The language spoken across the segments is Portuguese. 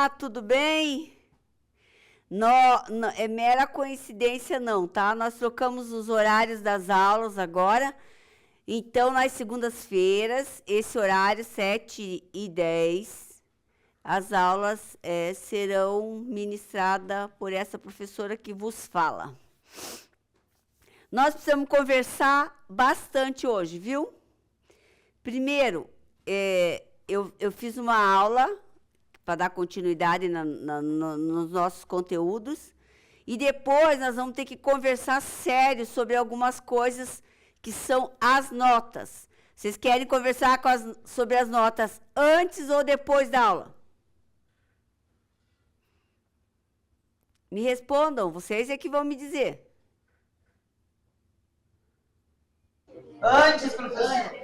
Olá, tudo bem? É mera coincidência não, tá? Nós trocamos os horários das aulas agora. Então, nas segundas-feiras, esse horário, 7h10, as aulas serão ministradas por essa professora que vos fala. Nós precisamos conversar bastante hoje, viu? Primeiro, eu fiz uma aula para dar continuidade nos nossos conteúdos. E depois nós vamos ter que conversar sério sobre algumas coisas que são as notas. Vocês querem conversar sobre as notas antes ou depois da aula? Me respondam, vocês é que vão me dizer. Antes, professor.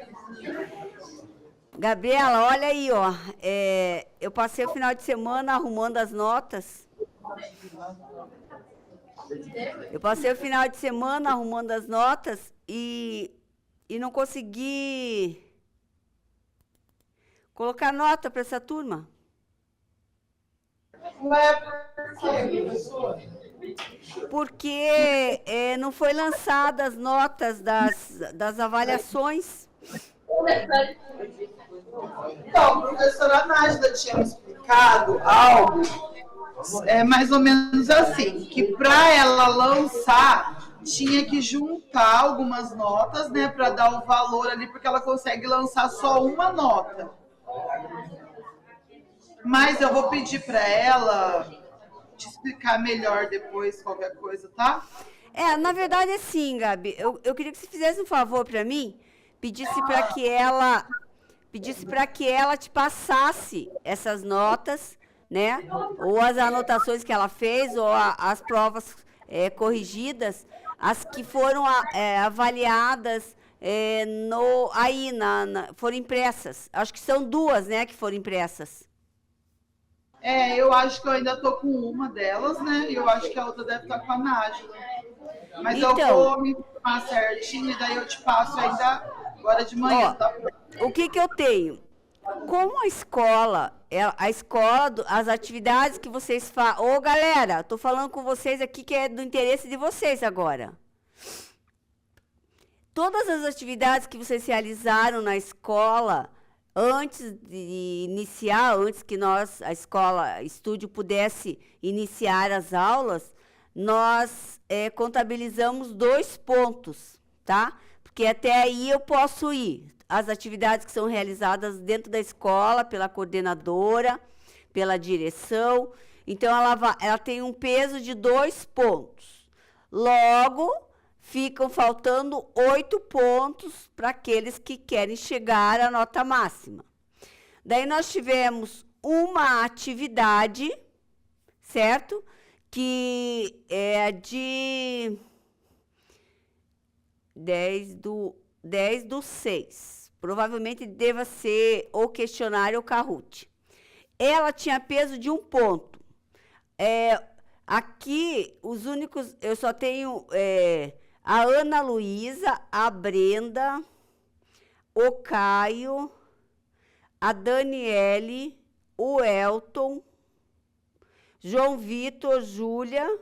Gabriela, olha aí, ó. Eu passei o final de semana arrumando as notas. E não consegui colocar nota para essa turma. Mas por quê, professor? Porque não foi lançada as notas das avaliações. Então, a professora Nájila tinha me explicado algo, mais ou menos assim, que para ela lançar, tinha que juntar algumas notas, né, para dar o valor ali, porque ela consegue lançar só uma nota. Mas eu vou pedir para ela te explicar melhor depois qualquer coisa, tá? Na verdade, assim, Gabi, eu queria que você fizesse um favor para mim, pedisse para que ela te passasse essas notas, né? Ou as anotações que ela fez, ou as provas corrigidas, as que foram avaliadas foram impressas. Acho que são duas, né, que foram impressas. Eu acho que eu ainda tô com uma delas, né? E eu acho que a outra deve estar com a Nájila. Mas Então, eu vou me informar certinho e daí eu te passo ainda agora de manhã, tá? O que eu tenho? Como a escola, as atividades que vocês fazem... Ô, galera, tô falando com vocês aqui que é do interesse de vocês agora. Todas as atividades que vocês realizaram na escola, antes de iniciar, antes que a escola, estúdio, pudesse iniciar as aulas, nós contabilizamos 2 pontos, tá? Porque até aí eu posso ir. As atividades que são realizadas dentro da escola, pela coordenadora, pela direção. Então, ela tem um peso de 2 pontos. Logo, ficam faltando 8 pontos para aqueles que querem chegar à nota máxima. Daí, nós tivemos uma atividade, certo? Que é de 10/6. Provavelmente deva ser o questionário ou Kahoot. Ela tinha peso de 1 ponto. Aqui, os únicos... Eu só tenho a Ana Luísa, a Brenda, o Caio, a Daniele, o Elton, João Vitor, Júlia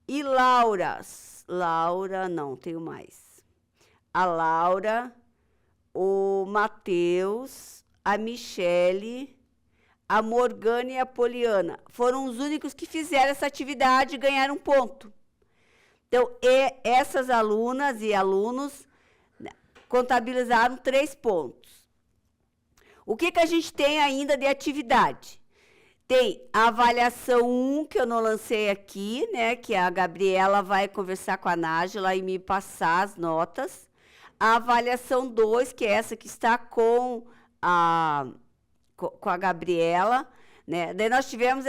e Laura. Laura, não, tenho mais. A Laura, o Matheus, a Michele, a Morgana e a Poliana. Foram os únicos que fizeram essa atividade e ganharam 1 ponto. Então, essas alunas e alunos contabilizaram 3 pontos. O que a gente tem ainda de atividade? Tem a avaliação 1, que eu não lancei aqui, né? Que a Gabriela vai conversar com a Nájila e me passar as notas. A avaliação 2, que é essa que está com a Gabriela, né? Daí nós tivemos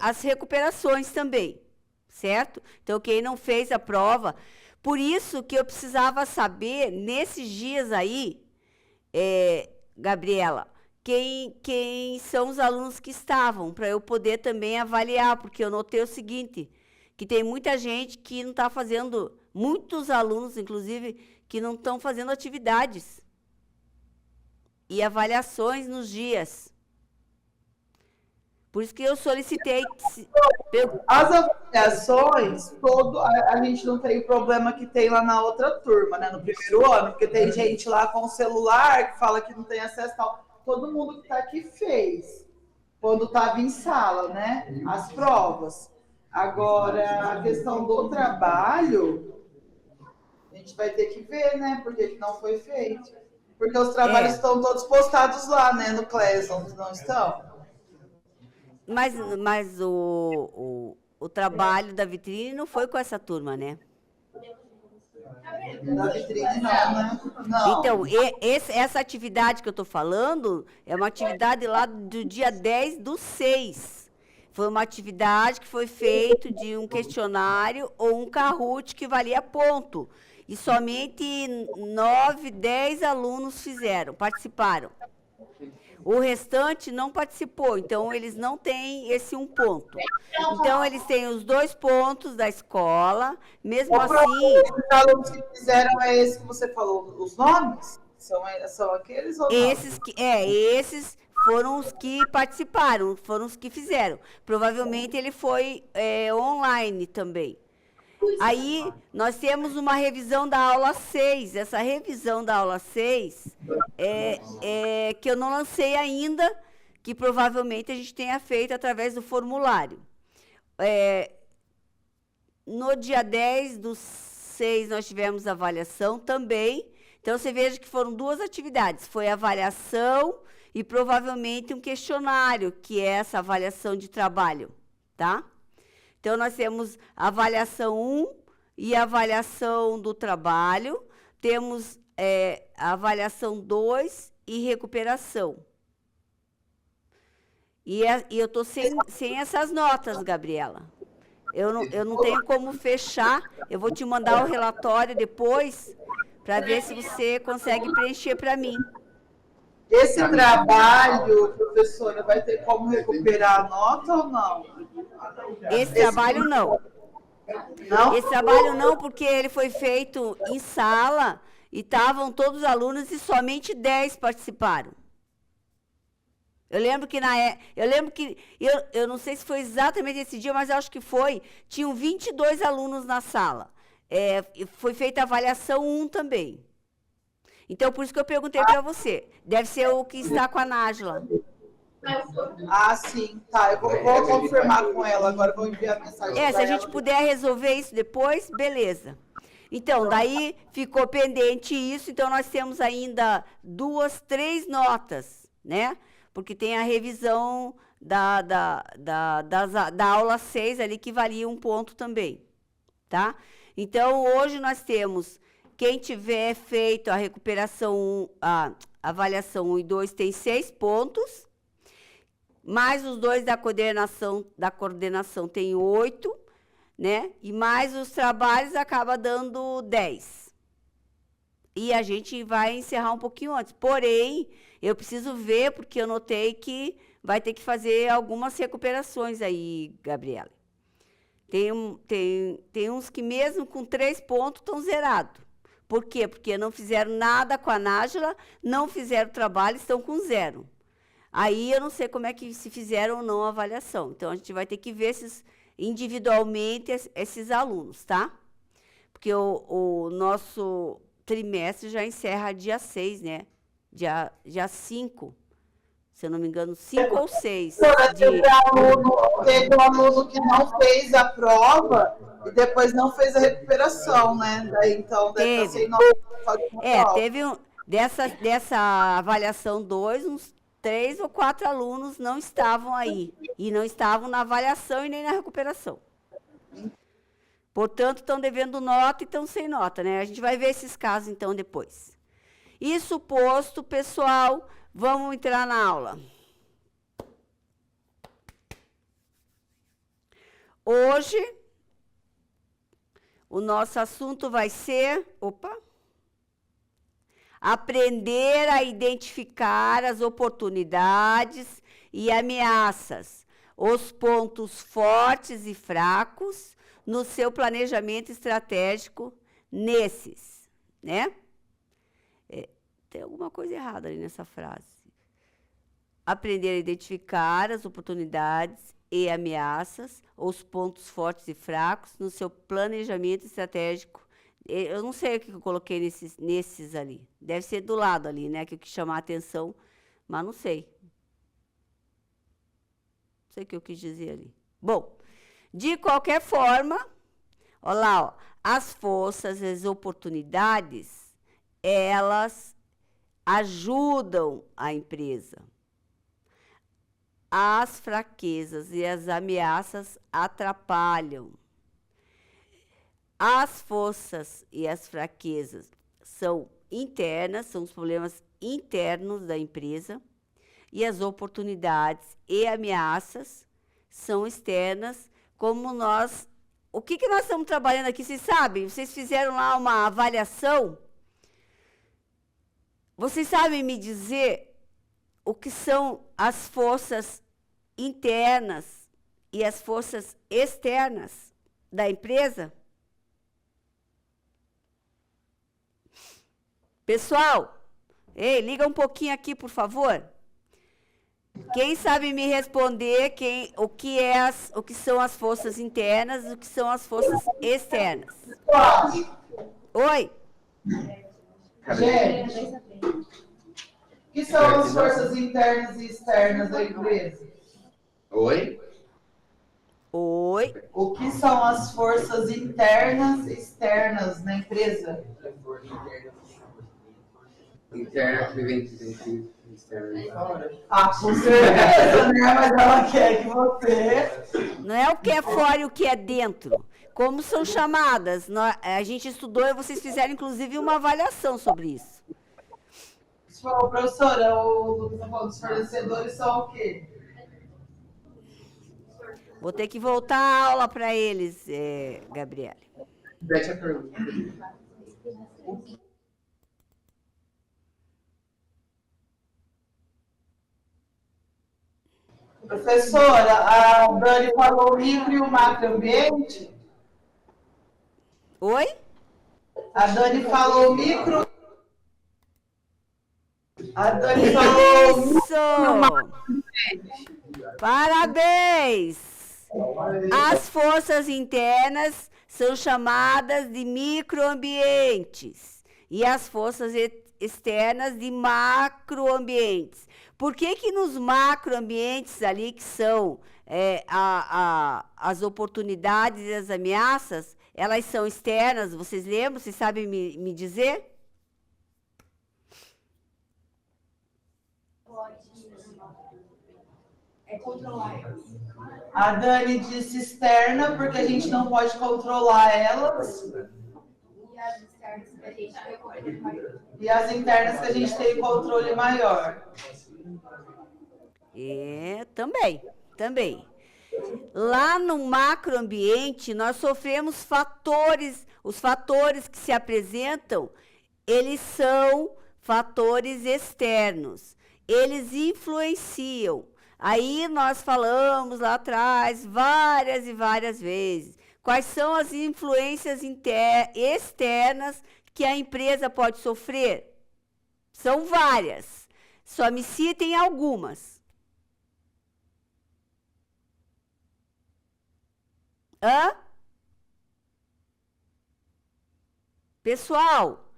as recuperações também, certo? Então, quem não fez a prova... Por isso que eu precisava saber, nesses dias aí, Gabriela... Quem são os alunos que estavam, para eu poder também avaliar, porque eu notei o seguinte, que tem muita gente que não está fazendo, muitos alunos, inclusive, que não estão fazendo atividades e avaliações nos dias. Por isso que eu solicitei. As avaliações, a gente não tem o problema que tem lá na outra turma, né? No primeiro ano, porque tem gente lá com o celular que fala que não tem acesso e tal. Todo mundo que está aqui fez, quando estava em sala, né? As provas. Agora, a questão do trabalho, a gente vai ter que ver, né? Por que não foi feito. Porque os trabalhos estão todos postados lá, né? No Classroom, não estão? Mas o trabalho da vitrine não foi com essa turma, né? Na vitrine não, né? Não. Então, essa atividade que eu estou falando é uma atividade lá do dia 10/6. Foi uma atividade que foi feita de um questionário ou um Kahoot que valia ponto. E somente 9, 10 alunos participaram. O restante não participou, então eles não têm esse 1 ponto. Então, eles têm os 2 pontos da escola, mesmo assim... Os alunos que fizeram é esse que você falou, os nomes? São aqueles ou não? Esses foram os que participaram, foram os que fizeram. Provavelmente ele foi online também. Aí, nós temos uma revisão da aula 6. Essa revisão da aula 6 que eu não lancei ainda, que provavelmente a gente tenha feito através do formulário. No dia 10/6, nós tivemos avaliação também. Então, você veja que foram 2 atividades. Foi avaliação e provavelmente um questionário, que é essa avaliação de trabalho, tá? Então, nós temos avaliação 1 e avaliação do trabalho, temos avaliação 2 e recuperação. E eu estou sem essas notas, Gabriela. Eu não tenho como fechar, eu vou te mandar o relatório depois, para ver se você consegue preencher para mim. Esse trabalho, professora, vai ter como recuperar a nota ou não? Esse trabalho não. Não? Esse trabalho não, porque ele foi feito em sala e estavam todos os alunos e somente 10 participaram. Eu lembro que eu não sei se foi exatamente esse dia, mas eu acho que foi. Tinham 22 alunos na sala. Foi feita a avaliação 1 também. Então, por isso que eu perguntei para você. Deve ser o que está com a Nájila. Ah, sim. Tá, eu vou confirmar com ela. Agora vou enviar a mensagem para ela. Se a gente puder resolver isso depois, beleza. Então, daí ficou pendente isso. Então, nós temos ainda 2, 3 notas, né? Porque tem a revisão da aula 6 ali, que valia 1 ponto também, tá? Então, hoje nós temos, quem tiver feito a recuperação, a avaliação 1 e 2 tem 6 pontos, mais os 2 da coordenação tem 8, né? E mais os trabalhos acaba dando 10. E a gente vai encerrar um pouquinho antes. Porém, eu preciso ver, porque eu notei que vai ter que fazer algumas recuperações aí, Gabriela. Tem uns que mesmo com 3 pontos estão zerados. Por quê? Porque não fizeram nada com a Nájila, não fizeram trabalho, estão com 0. Aí eu não sei como é que se fizeram ou não a avaliação. Então, a gente vai ter que ver individualmente esses alunos, tá? Porque o nosso trimestre já encerra dia 6, né? Dia 5, se eu não me engano, 5 ou 6. Teve um aluno que não fez a prova e depois não fez a recuperação, né? Daí, então, deve estar sem nota. Teve dessa avaliação 2, uns 3 ou 4 alunos não estavam aí. E não estavam na avaliação e nem na recuperação. Portanto, estão devendo nota e estão sem nota, né? A gente vai ver esses casos, então, depois. Isso posto, pessoal, vamos entrar na aula. Hoje, o nosso assunto vai ser... aprender a identificar as oportunidades e ameaças, os pontos fortes e fracos no seu planejamento estratégico nesses, né? Tem alguma coisa errada ali nessa frase. aprender a identificar as oportunidades e ameaças, os pontos fortes e fracos no seu planejamento estratégico. Eu não sei o que eu coloquei nesses ali. Deve ser do lado ali, né? Que o que chamar a atenção, mas não sei. Não sei o que eu quis dizer ali. Bom, de qualquer forma, olha lá, ó, as forças, as oportunidades, elas ajudam a empresa. As fraquezas e as ameaças atrapalham. As forças e as fraquezas são internas, são os problemas internos da empresa, e as oportunidades e ameaças são externas, como nós... O que nós estamos trabalhando aqui, vocês sabem? Vocês fizeram lá uma avaliação? Vocês sabem me dizer o que são as forças internas e as forças externas da empresa? Pessoal, ei, liga um pouquinho aqui, por favor. Quem sabe me responder o que são as forças internas e o que são as forças externas? Oi? Gente, o que são as forças internas e externas da empresa? Oi? Oi? O que são as forças internas e externas na empresa? Interna, preventiva, externa. Ah, com certeza, né? Mas ela quer que você... Não é o que é fora e o que é dentro. Como são chamadas? A gente estudou e vocês fizeram, inclusive, uma avaliação sobre isso. Professora, o Lucas está falando, os fornecedores são o quê? Vou ter que voltar a aula para eles, Gabriele. Repete a pergunta. Professora, a Dani falou o micro e o macroambiente. Oi? A Dani falou o micro. A Dani falou Isso! Parabéns! As forças internas são chamadas de microambientes e as forças externas de macroambientes. Por que nos macroambientes ali, que são as oportunidades e as ameaças, elas são externas? Vocês lembram? Vocês sabem me dizer? Controlar. A Dani disse externa, porque a gente não pode controlar elas. E as externas que a gente tem controle maior. E as internas que a gente tem controle maior. Também. Lá no macroambiente, nós sofremos fatores, os fatores que se apresentam, eles são fatores externos, eles influenciam. Aí nós falamos lá atrás várias e várias vezes. Quais são as influências externas que a empresa pode sofrer? São várias. Só me citem algumas. Hã? Pessoal,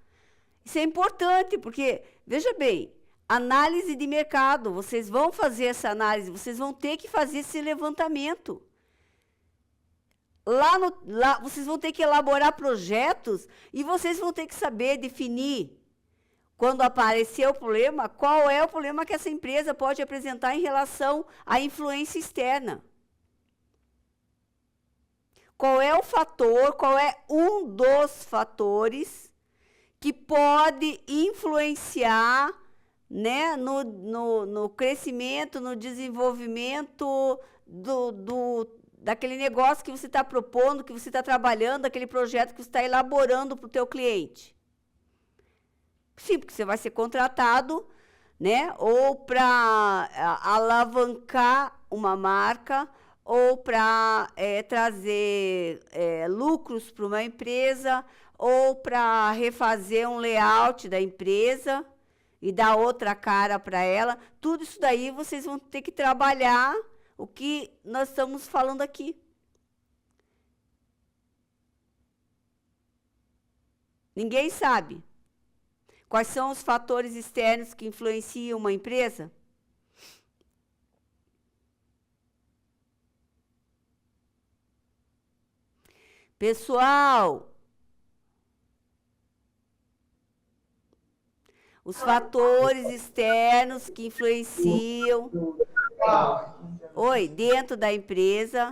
isso é importante, porque, veja bem, análise de mercado, vocês vão fazer essa análise, vocês vão ter que fazer esse levantamento. Lá vocês vão ter que elaborar projetos e vocês vão ter que saber definir, quando aparecer o problema, qual é o problema que essa empresa pode apresentar em relação à influência externa. Qual é o fator, qual é um dos fatores que pode influenciar, né, no crescimento, no desenvolvimento daquele negócio que você está propondo, que você está trabalhando, daquele projeto que você está elaborando para o teu cliente. Sim, porque você vai ser contratado, né, ou para alavancar uma marca, ou para trazer lucros para uma empresa, ou para refazer um layout da empresa. e dar outra cara para ela. Tudo isso daí vocês vão ter que trabalhar o que nós estamos falando aqui. Ninguém sabe quais são os fatores externos que influenciam uma empresa? Pessoal, os fatores externos que influenciam, oi, dentro da empresa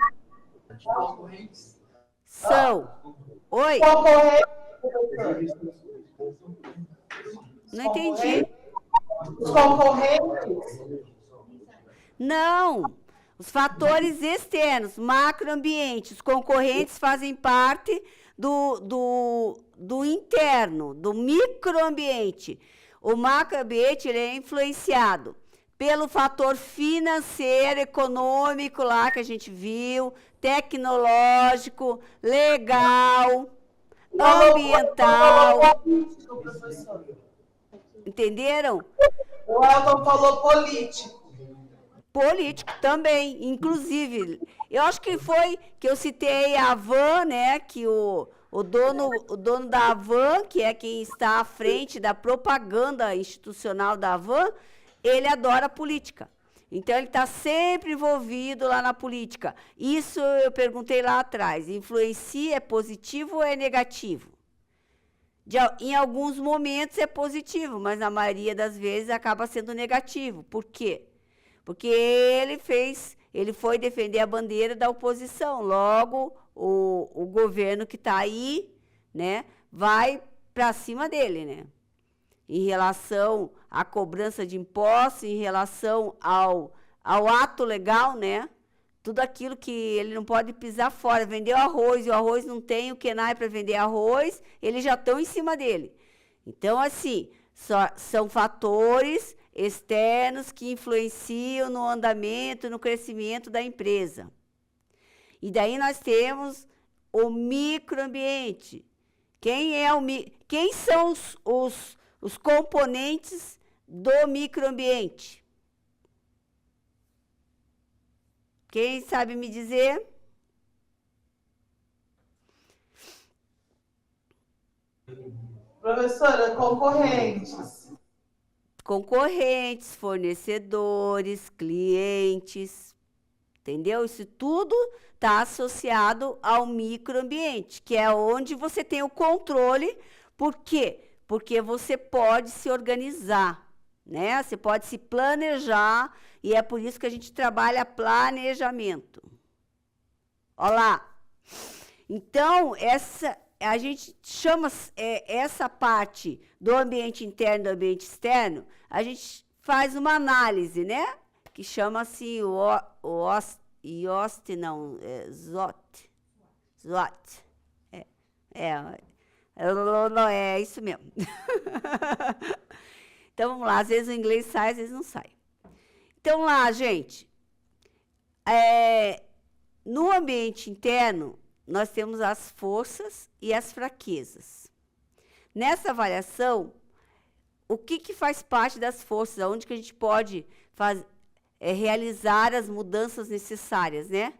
são, oi, não entendi. Os concorrentes. Não, os fatores externos, macroambiente, os concorrentes fazem parte do interno, do microambiente. O macroambiente ele é influenciado pelo fator financeiro, econômico lá que a gente viu, tecnológico, legal, ambiental. Entenderam? O Elton falou político. Político também, inclusive. Eu acho que foi que eu citei a Avan, né? Que o dono da Avan, que é quem está à frente da propaganda institucional da Avan, ele adora política. Então, ele está sempre envolvido lá na política. Isso eu perguntei lá atrás. Influencia, é positivo ou é negativo? Em alguns momentos é positivo, mas na maioria das vezes acaba sendo negativo. Por quê? Porque ele foi defender a bandeira da oposição. Logo, o governo que está aí, né, vai para cima dele, né? Em relação à cobrança de impostos, em relação ao ato legal, né? Tudo aquilo que ele não pode pisar fora. Vendeu arroz e o arroz não tem o KENAI para vender arroz, eles já estão em cima dele. Então, assim, são fatores externos que influenciam no andamento, no crescimento da empresa. E daí nós temos o microambiente. Quem são os componentes do microambiente? Quem sabe me dizer? Professora, concorrentes. Concorrentes, fornecedores, clientes, entendeu? Isso tudo está associado ao microambiente, que é onde você tem o controle. Por quê? Porque você pode se organizar, né? Você pode se planejar, e é por isso que a gente trabalha planejamento. Olha lá. Então, a gente chama essa parte do ambiente interno e do ambiente externo, a gente faz uma análise, né? Que chama-se SWOT. É isso mesmo. Então, vamos lá. Às vezes o inglês sai, às vezes não sai. Então, lá, gente, no ambiente interno, nós temos as forças e as fraquezas. Nessa avaliação, o que faz parte das forças? Onde que a gente pode realizar as mudanças necessárias, né?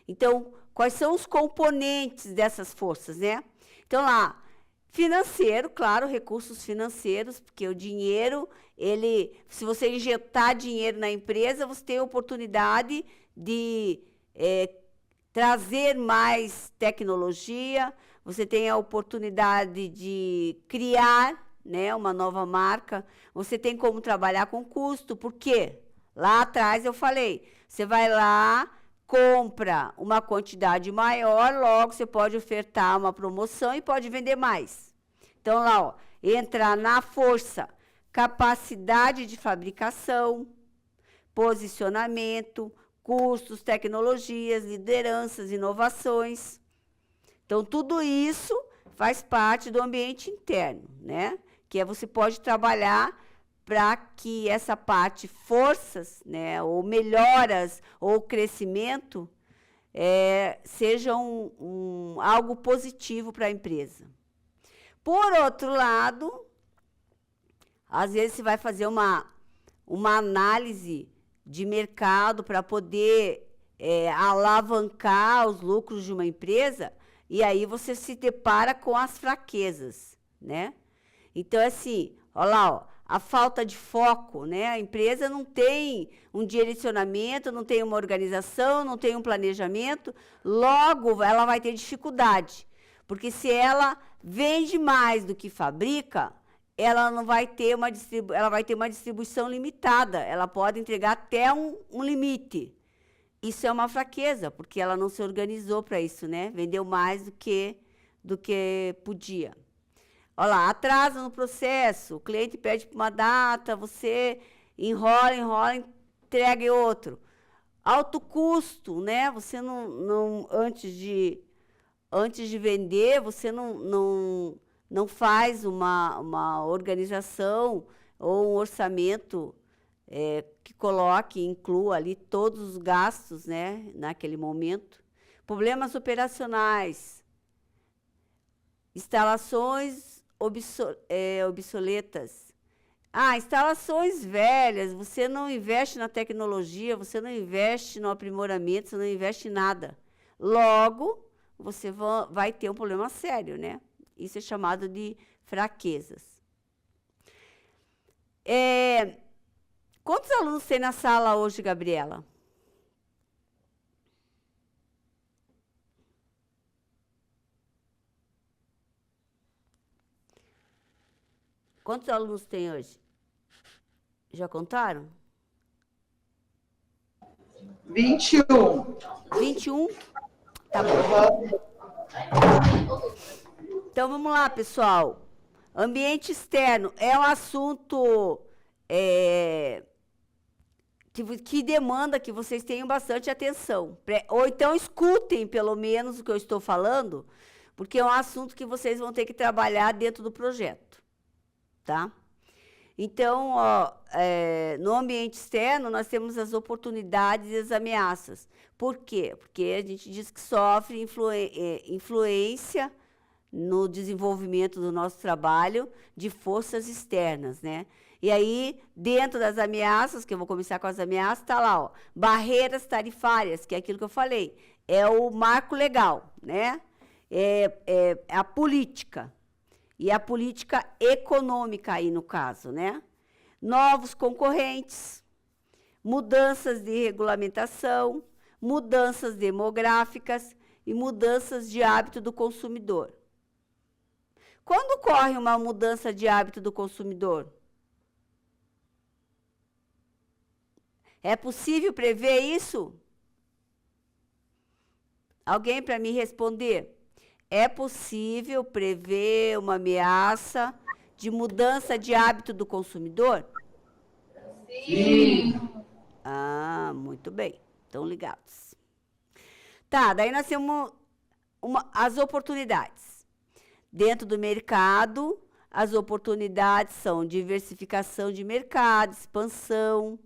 Então, quais são os componentes dessas forças, né? Então, lá, financeiro, claro, recursos financeiros, porque o dinheiro, se você injetar dinheiro na empresa, você tem a oportunidade de trazer mais tecnologia, você tem a oportunidade de criar, né, uma nova marca, você tem como trabalhar com custo, por quê? Lá atrás eu falei, você vai lá, compra uma quantidade maior, logo você pode ofertar uma promoção e pode vender mais. Então, lá, ó, entra na força, capacidade de fabricação, posicionamento, custos, tecnologias, lideranças, inovações. Então, tudo isso faz parte do ambiente interno, né? Que você pode trabalhar para que essa parte, forças, né, ou melhoras, ou crescimento, sejam algo positivo para a empresa. Por outro lado, Às vezes você vai fazer uma análise de mercado para poder alavancar os lucros de uma empresa, e aí você se depara com as fraquezas, né? Então, assim, olha lá, ó, a falta de foco, né? A empresa não tem um direcionamento, não tem uma organização, não tem um planejamento, logo ela vai ter dificuldade. Porque se ela vende mais do que fabrica, ela não vai ter ela vai ter uma distribuição limitada, ela pode entregar até um limite. Isso é uma fraqueza, porque ela não se organizou para isso, né? Vendeu mais do que podia. Olha lá, atrasa no processo, o cliente pede para uma data, você enrola, entrega em outro. Alto custo, né? Você antes de vender, você não faz uma organização ou um orçamento que inclua ali todos os gastos, né, naquele momento. Problemas operacionais, instalações obsoletas. Instalações velhas, você não investe na tecnologia, você não investe no aprimoramento, você não investe em nada. Logo, você vai ter um problema sério, né? Isso é chamado de fraquezas. Quantos alunos tem na sala hoje, Gabriela? Quantos alunos tem hoje? Já contaram? 21. 21? Tá bom. Então, vamos lá, pessoal. Ambiente externo é um assunto que demanda que vocês tenham bastante atenção. Ou então escutem, pelo menos, o que eu estou falando, porque é um assunto que vocês vão ter que trabalhar dentro do projeto. Tá? Então, no ambiente externo, nós temos as oportunidades e as ameaças. Por quê? Porque a gente diz que sofre influência no desenvolvimento do nosso trabalho de forças externas, né? E aí, dentro das ameaças, que eu vou começar com as ameaças, está lá, ó, barreiras tarifárias, que é aquilo que eu falei, é o marco legal, né? É a política. E a política econômica aí, no caso, né? Novos concorrentes, mudanças de regulamentação, mudanças demográficas e mudanças de hábito do consumidor. Quando ocorre uma mudança de hábito do consumidor? É possível prever isso? Alguém para me responder? É possível prever uma ameaça de mudança de hábito do consumidor? Sim. Muito bem. Estão ligados. Tá, daí nós temos as oportunidades. Dentro do mercado, as oportunidades são diversificação de mercado, expansão,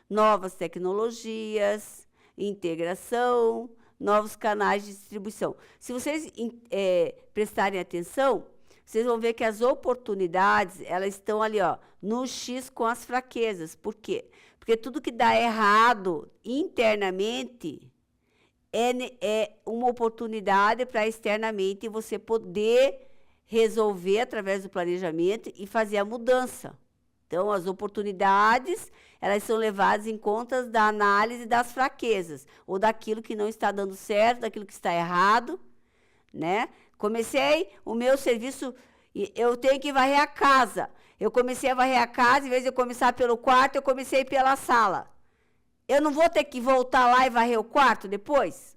novas tecnologias, integração, novos canais de distribuição. Se vocês prestarem atenção, vocês vão ver que as oportunidades, elas estão ali, ó, no X com as fraquezas. Por quê? Porque tudo que dá errado internamente é uma oportunidade para externamente você poder resolver através do planejamento e fazer a mudança. Então, as oportunidades, elas são levadas em conta da análise das fraquezas, ou daquilo que não está dando certo, daquilo que está errado, né? Comecei o meu serviço, eu tenho que varrer a casa. Eu comecei a varrer a casa, em vez de eu começar pelo quarto, eu comecei pela sala. Eu não vou ter que voltar lá e varrer o quarto depois?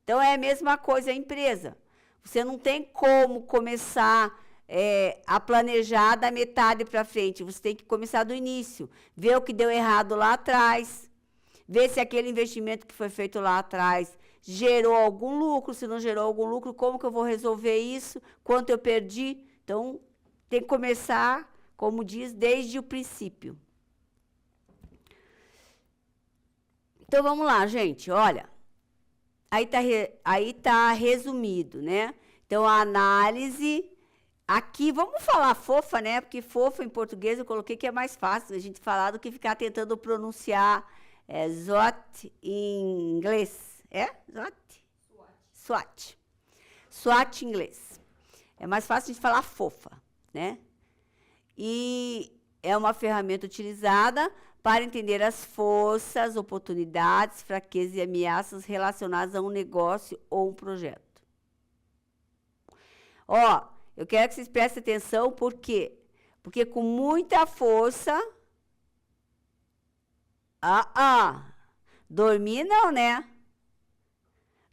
Então, é a mesma coisa a empresa. Você não tem como começar a planejar da metade para frente. Você tem que começar do início. Ver o que deu errado lá atrás. Ver se aquele investimento que foi feito lá atrás gerou algum lucro. Se não gerou algum lucro, como que eu vou resolver isso? Quanto eu perdi? Então, tem que começar, como diz, desde o princípio. Então, vamos lá, gente. Olha, aí tá resumido, né? Então, a análise Aqui, vamos falar fofa, né? Porque fofa em português eu coloquei que é mais fácil a gente falar do que ficar tentando pronunciar SWOT em inglês. SWOT? SWOT. SWOT em inglês. É mais fácil de falar fofa, né? E é uma ferramenta utilizada para entender as forças, oportunidades, fraquezas e ameaças relacionadas a um negócio ou um projeto. Ó, eu quero que vocês prestem atenção, por quê? Porque com muita força... dormir não, né?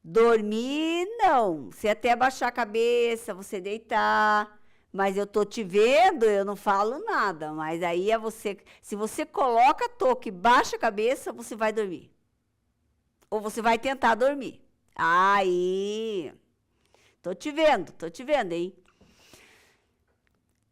Dormir não. Você até baixar a cabeça, você deitar... Mas eu tô te vendo, eu não falo nada. Mas aí é você... Se você coloca a touca e baixa a cabeça, você vai dormir. Ou você vai tentar dormir. Aí... Tô te vendo, hein?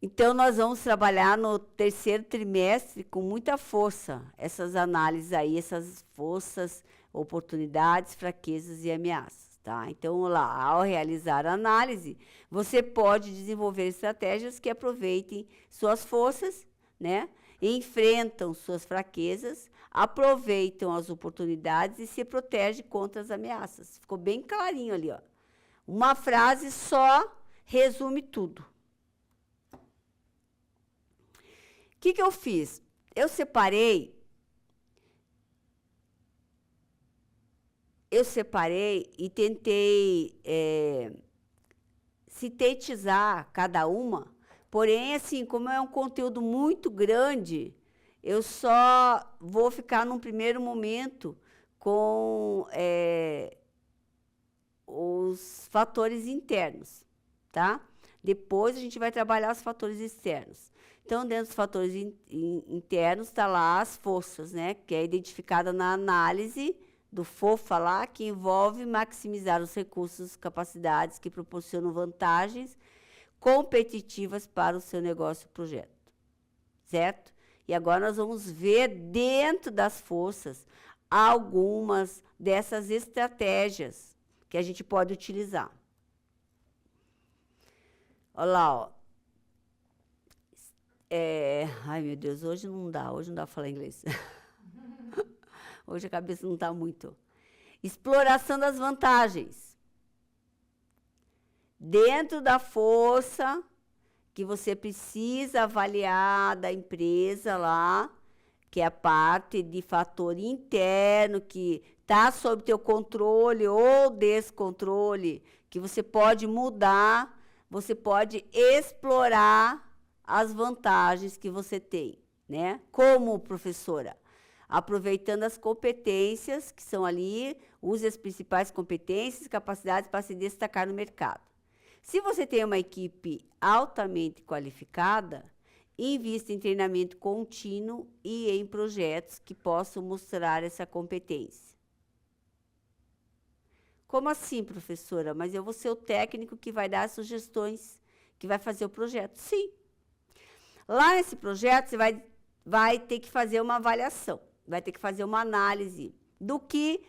Então, nós vamos trabalhar no terceiro trimestre com muita força. Essas análises aí, essas forças, oportunidades, fraquezas e ameaças. Tá? Então, lá, ao realizar a análise, você pode desenvolver estratégias que aproveitem suas forças, né? Enfrentam suas fraquezas, aproveitam as oportunidades e se protegem contra as ameaças. Ficou bem clarinho ali, ó. Uma frase só resume tudo. O que eu fiz? Eu separei e tentei sintetizar cada uma, porém, assim, como é um conteúdo muito grande, eu só vou ficar num primeiro momento com os fatores internos, tá? Depois a gente vai trabalhar os fatores externos. Então, dentro dos fatores internos, está lá as forças, né? Que é identificada na análise do FOFA lá, que envolve maximizar os recursos, capacidades que proporcionam vantagens competitivas para o seu negócio ou projeto. Certo? E agora nós vamos ver dentro das forças algumas dessas estratégias que a gente pode utilizar. Olha lá, ó. Ai, meu Deus, hoje não dá para falar inglês. Hoje a cabeça não está muito. Exploração das vantagens. Dentro da força que você precisa avaliar da empresa lá, que é a parte de fator interno, que está sob teu controle ou descontrole, que você pode mudar, você pode explorar as vantagens que você tem, né? Como professora, aproveitando as competências que são ali, use as principais competências e capacidades para se destacar no mercado. Se você tem uma equipe altamente qualificada, invista em treinamento contínuo e em projetos que possam mostrar essa competência. Como assim, professora? Mas eu vou ser o técnico que vai dar as sugestões, que vai fazer o projeto. Sim. Lá nesse projeto, você vai ter que fazer uma avaliação, vai ter que fazer uma análise do que,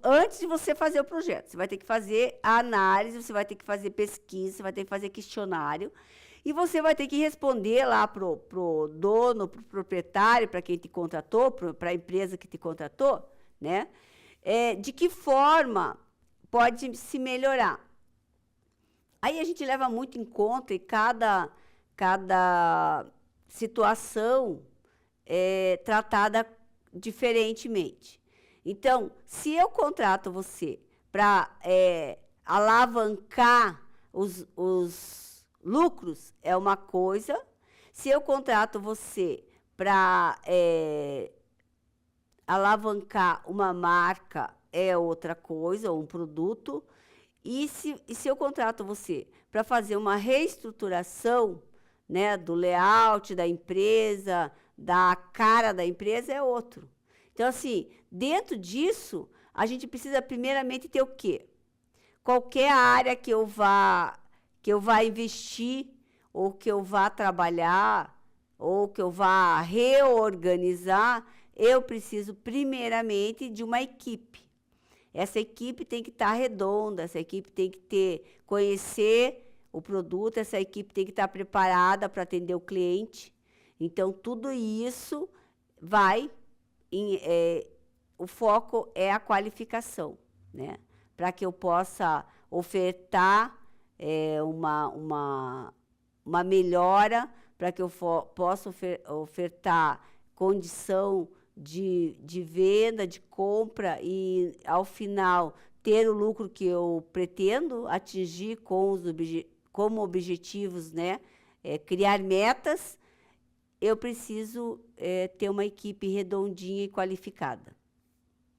antes de você fazer o projeto, você vai ter que fazer a análise, você vai ter que fazer pesquisa, você vai ter que fazer questionário, e você vai ter que responder lá pro dono, pro proprietário, para quem te contratou, para a empresa que te contratou, né? De que forma pode se melhorar. Aí a gente leva muito em conta e cada situação é tratada diferentemente. Então, se eu contrato você para alavancar os lucros, é uma coisa. Se eu contrato você para alavancar uma marca, é outra coisa, ou um produto. E se eu contrato você para fazer uma reestruturação, né, do layout da empresa, da cara da empresa, é outro. Então, assim, dentro disso, a gente precisa primeiramente ter o quê? Qualquer área que eu vá investir, ou que eu vá trabalhar, ou que eu vá reorganizar, eu preciso primeiramente de uma equipe. Essa equipe tem que estar redonda, essa equipe tem que conhecer o produto, essa equipe tem que estar preparada para atender o cliente. Então, tudo isso vai, o foco é a qualificação, né? Para que eu possa ofertar uma melhora, para que eu possa ofertar condição de venda, de compra e, ao final, ter o lucro que eu pretendo atingir como objetivos, né? Criar metas, eu preciso ter uma equipe redondinha e qualificada.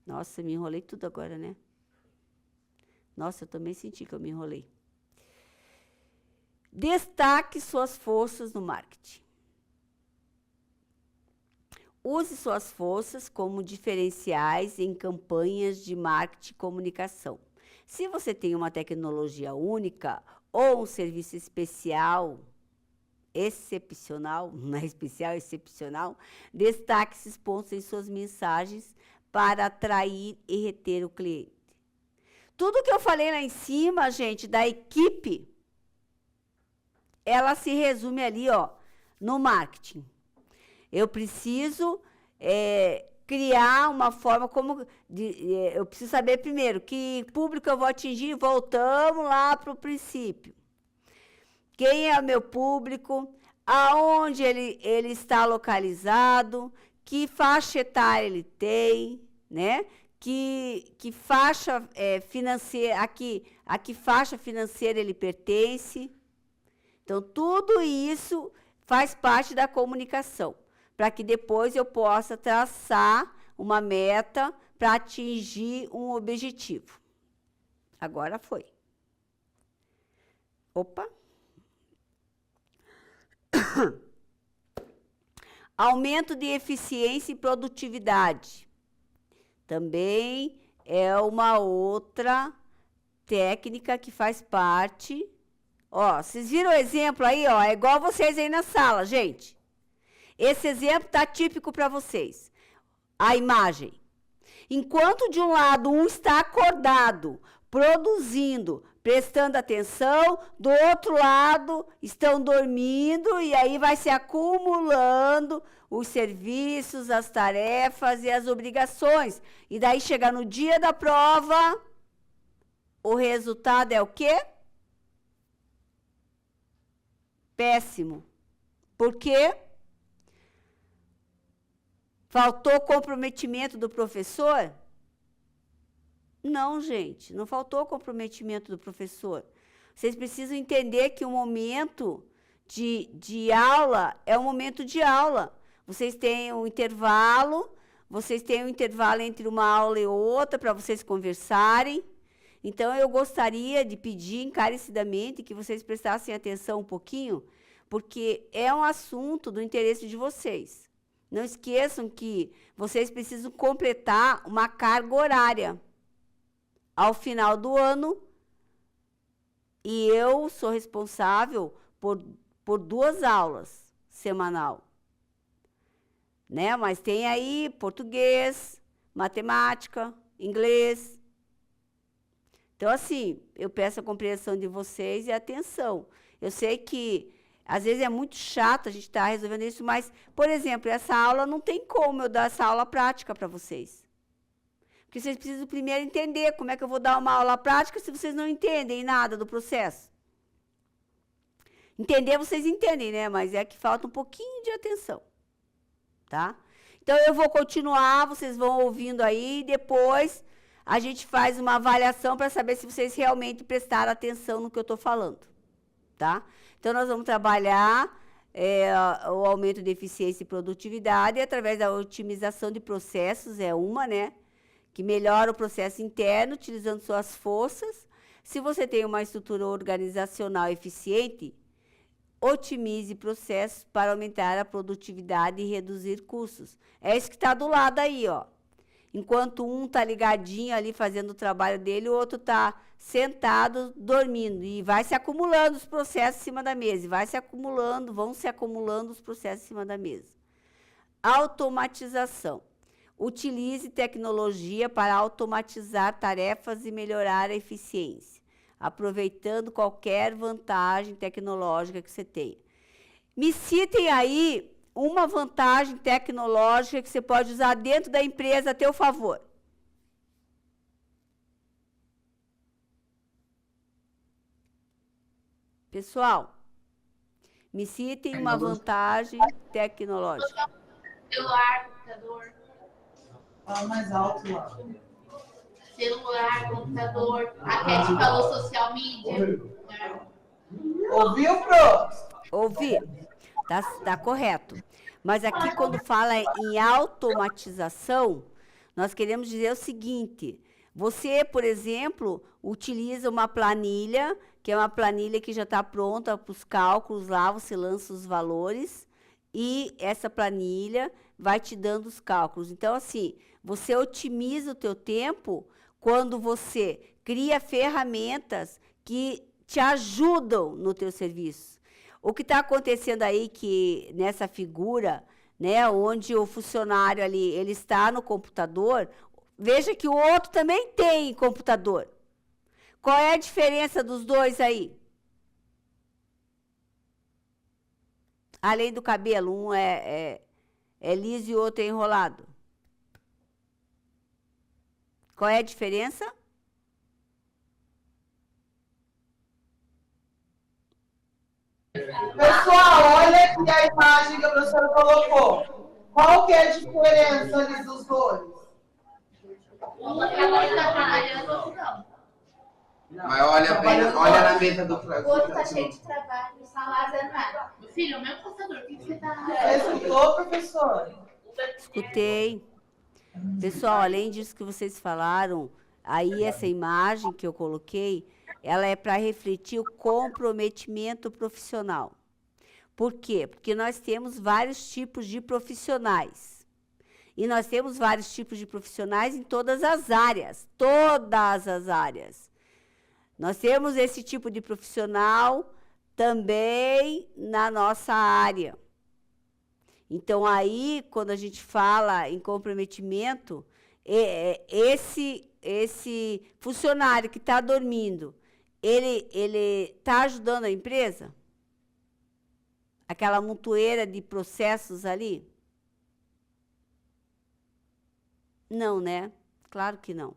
Nossa, me enrolei tudo agora, né? Nossa, eu também senti que eu me enrolei. Destaque suas forças no marketing. Use suas forças como diferenciais em campanhas de marketing e comunicação. Se você tem uma tecnologia única ou um serviço especial, excepcional, não é especial, é excepcional, destaque esses pontos em suas mensagens para atrair e reter o cliente. Tudo que eu falei lá em cima, gente, da equipe, ela se resume ali, ó, no marketing. Eu preciso criar uma forma eu preciso saber primeiro que público eu vou atingir. Voltamos lá para o princípio. Quem é o meu público? Aonde ele está localizado? Que faixa etária ele tem, né? Que faixa financeira, a que faixa financeira ele pertence. Então, tudo isso faz parte da comunicação, para que depois eu possa traçar uma meta para atingir um objetivo. Agora foi. Opa! Aumento de eficiência e produtividade. Também é uma outra técnica que faz parte. Ó, vocês viram o exemplo aí, ó? É igual vocês aí na sala, gente. Esse exemplo tá típico para vocês. A imagem. Enquanto de um lado um está acordado, produzindo, prestando atenção, do outro lado estão dormindo e aí vai se acumulando os serviços, as tarefas e as obrigações. E daí chega no dia da prova, o resultado é o quê? Péssimo. Por quê? Faltou comprometimento do professor? Não, gente, não faltou comprometimento do professor. Vocês precisam entender que o momento de aula é um momento de aula. Vocês têm um intervalo entre uma aula e outra para vocês conversarem. Então, eu gostaria de pedir encarecidamente que vocês prestassem atenção um pouquinho, porque é um assunto do interesse de vocês. Não esqueçam que vocês precisam completar uma carga horária ao final do ano, e eu sou responsável por 2 aulas semanal, né? Mas tem aí português, matemática, inglês. Então, assim, eu peço a compreensão de vocês e atenção. Eu sei que, às vezes, é muito chato a gente estar resolvendo isso, mas, por exemplo, essa aula não tem como eu dar essa aula prática para vocês. Porque vocês precisam primeiro entender como é que eu vou dar uma aula prática se vocês não entendem nada do processo. Entender, vocês entendem, né? Mas é que falta um pouquinho de atenção, tá? Então, eu vou continuar, vocês vão ouvindo aí, e depois a gente faz uma avaliação para saber se vocês realmente prestaram atenção no que eu estou falando, tá? Então, nós vamos trabalhar o aumento de eficiência e produtividade através da otimização de processos, né? Que melhora o processo interno, utilizando suas forças. Se você tem uma estrutura organizacional eficiente, otimize processos para aumentar a produtividade e reduzir custos. É isso que está do lado aí, ó. Enquanto um está ligadinho ali fazendo o trabalho dele, o outro está sentado, dormindo. E vai se acumulando os processos em cima da mesa. Vão se acumulando os processos em cima da mesa. Automatização. Utilize tecnologia para automatizar tarefas e melhorar a eficiência. aproveitando qualquer vantagem tecnológica que você tenha. Me citem aí uma vantagem tecnológica que você pode usar dentro da empresa a teu favor. Pessoal, me citem uma vantagem tecnológica. Celular, computador. Fala mais alto lá. Celular, computador. A Cat falou social media. Ouviu, Pro? Ouvi? Tá correto. Mas aqui, quando fala em automatização, nós queremos dizer o seguinte: você, por exemplo, utiliza uma planilha, que é uma planilha que já está pronta para os cálculos lá, você lança os valores e essa planilha vai te dando os cálculos. Então, assim, você otimiza o teu tempo quando você cria ferramentas que te ajudam no teu serviço. O que está acontecendo aí que nessa figura, né, onde o funcionário ali, ele está no computador, veja que o outro também tem computador. Qual é a diferença dos dois aí? Além do cabelo, um é liso e o outro é enrolado. Qual é a diferença? Pessoal, olha aqui a imagem que a professora colocou. Qual que é a diferença ali dos dois? Um está trabalhando, outro não. Mas olha bem, olha na mesa do O outro está cheio de trabalho, não está fazendo nada. Meu filho, o meu computador, o que você está... Você escutou, professora? Escutei. Pessoal, além disso que vocês falaram, aí essa imagem que eu coloquei, ela é para refletir o comprometimento profissional. Por quê? Porque nós temos vários tipos de profissionais. E nós temos vários tipos de profissionais em todas as áreas. Todas as áreas. Nós temos esse tipo de profissional também na nossa área. Então, aí, quando a gente fala em comprometimento, esse funcionário que está dormindo, ele está ajudando a empresa? Aquela montoeira de processos ali? Não, né? Claro que não.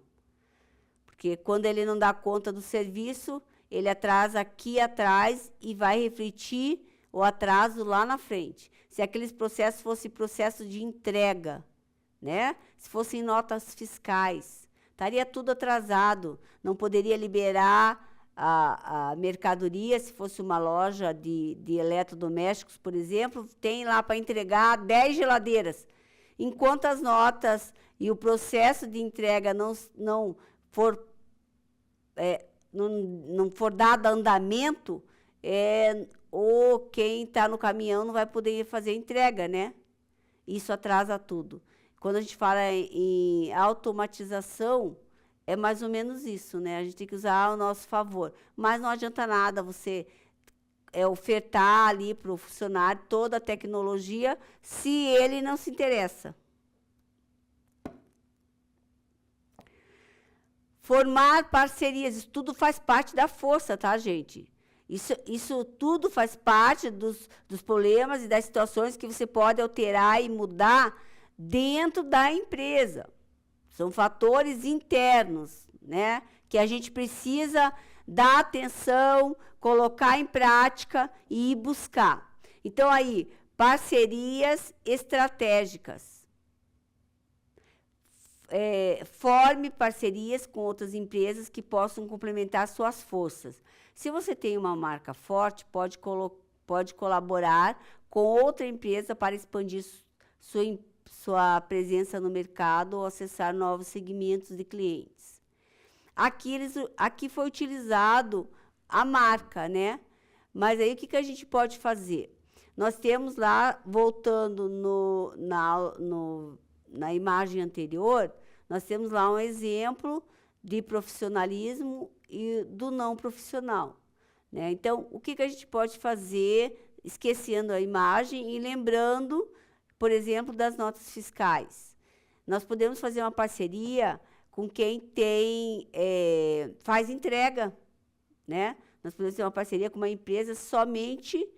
Porque quando ele não dá conta do serviço, ele atrasa aqui atrás e vai refletir o atraso lá na frente. Se aqueles processos fossem processo de entrega, né? Se fossem notas fiscais, estaria tudo atrasado. Não poderia liberar a mercadoria, se fosse uma loja de eletrodomésticos, por exemplo, tem lá para entregar 10 geladeiras. Enquanto as notas e o processo de entrega não for dado andamento, ou quem está no caminhão não vai poder fazer entrega, né? Isso atrasa tudo. Quando a gente fala em automatização, é mais ou menos isso, né? A gente tem que usar ao nosso favor. Mas não adianta nada você ofertar ali para o funcionário toda a tecnologia se ele não se interessa. Formar parcerias, isso tudo faz parte da força, tá, gente? Isso tudo faz parte dos problemas e das situações que você pode alterar e mudar dentro da empresa. São fatores internos, né? Que a gente precisa dar atenção, colocar em prática e ir buscar. Então, aí, parcerias estratégicas. Forme parcerias com outras empresas que possam complementar suas forças. Se você tem uma marca forte, pode colaborar com outra empresa para expandir sua presença no mercado ou acessar novos segmentos de clientes. Aqui foi utilizado a marca, né? Mas aí o que a gente pode fazer? Nós temos lá, voltando na imagem anterior, nós temos lá um exemplo de profissionalismo e do não profissional, né? Então, o que a gente pode fazer, esquecendo a imagem e lembrando, por exemplo, das notas fiscais? Nós podemos fazer uma parceria com quem faz entrega, né? Nós podemos ter uma parceria com uma empresa somente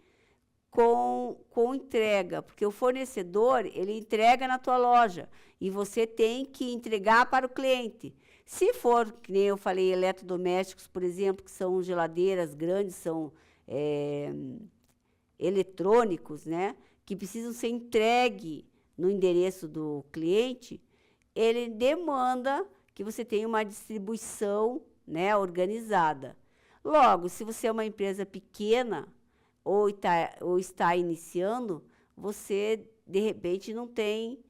com entrega, porque o fornecedor, ele entrega na tua loja e você tem que entregar para o cliente. Se for, que nem eu falei, eletrodomésticos, por exemplo, que são geladeiras grandes, são eletrônicos, né, que precisam ser entregue no endereço do cliente, ele demanda que você tenha uma distribuição, né, organizada. Logo, se você é uma empresa pequena ou está iniciando, você, de repente, não tem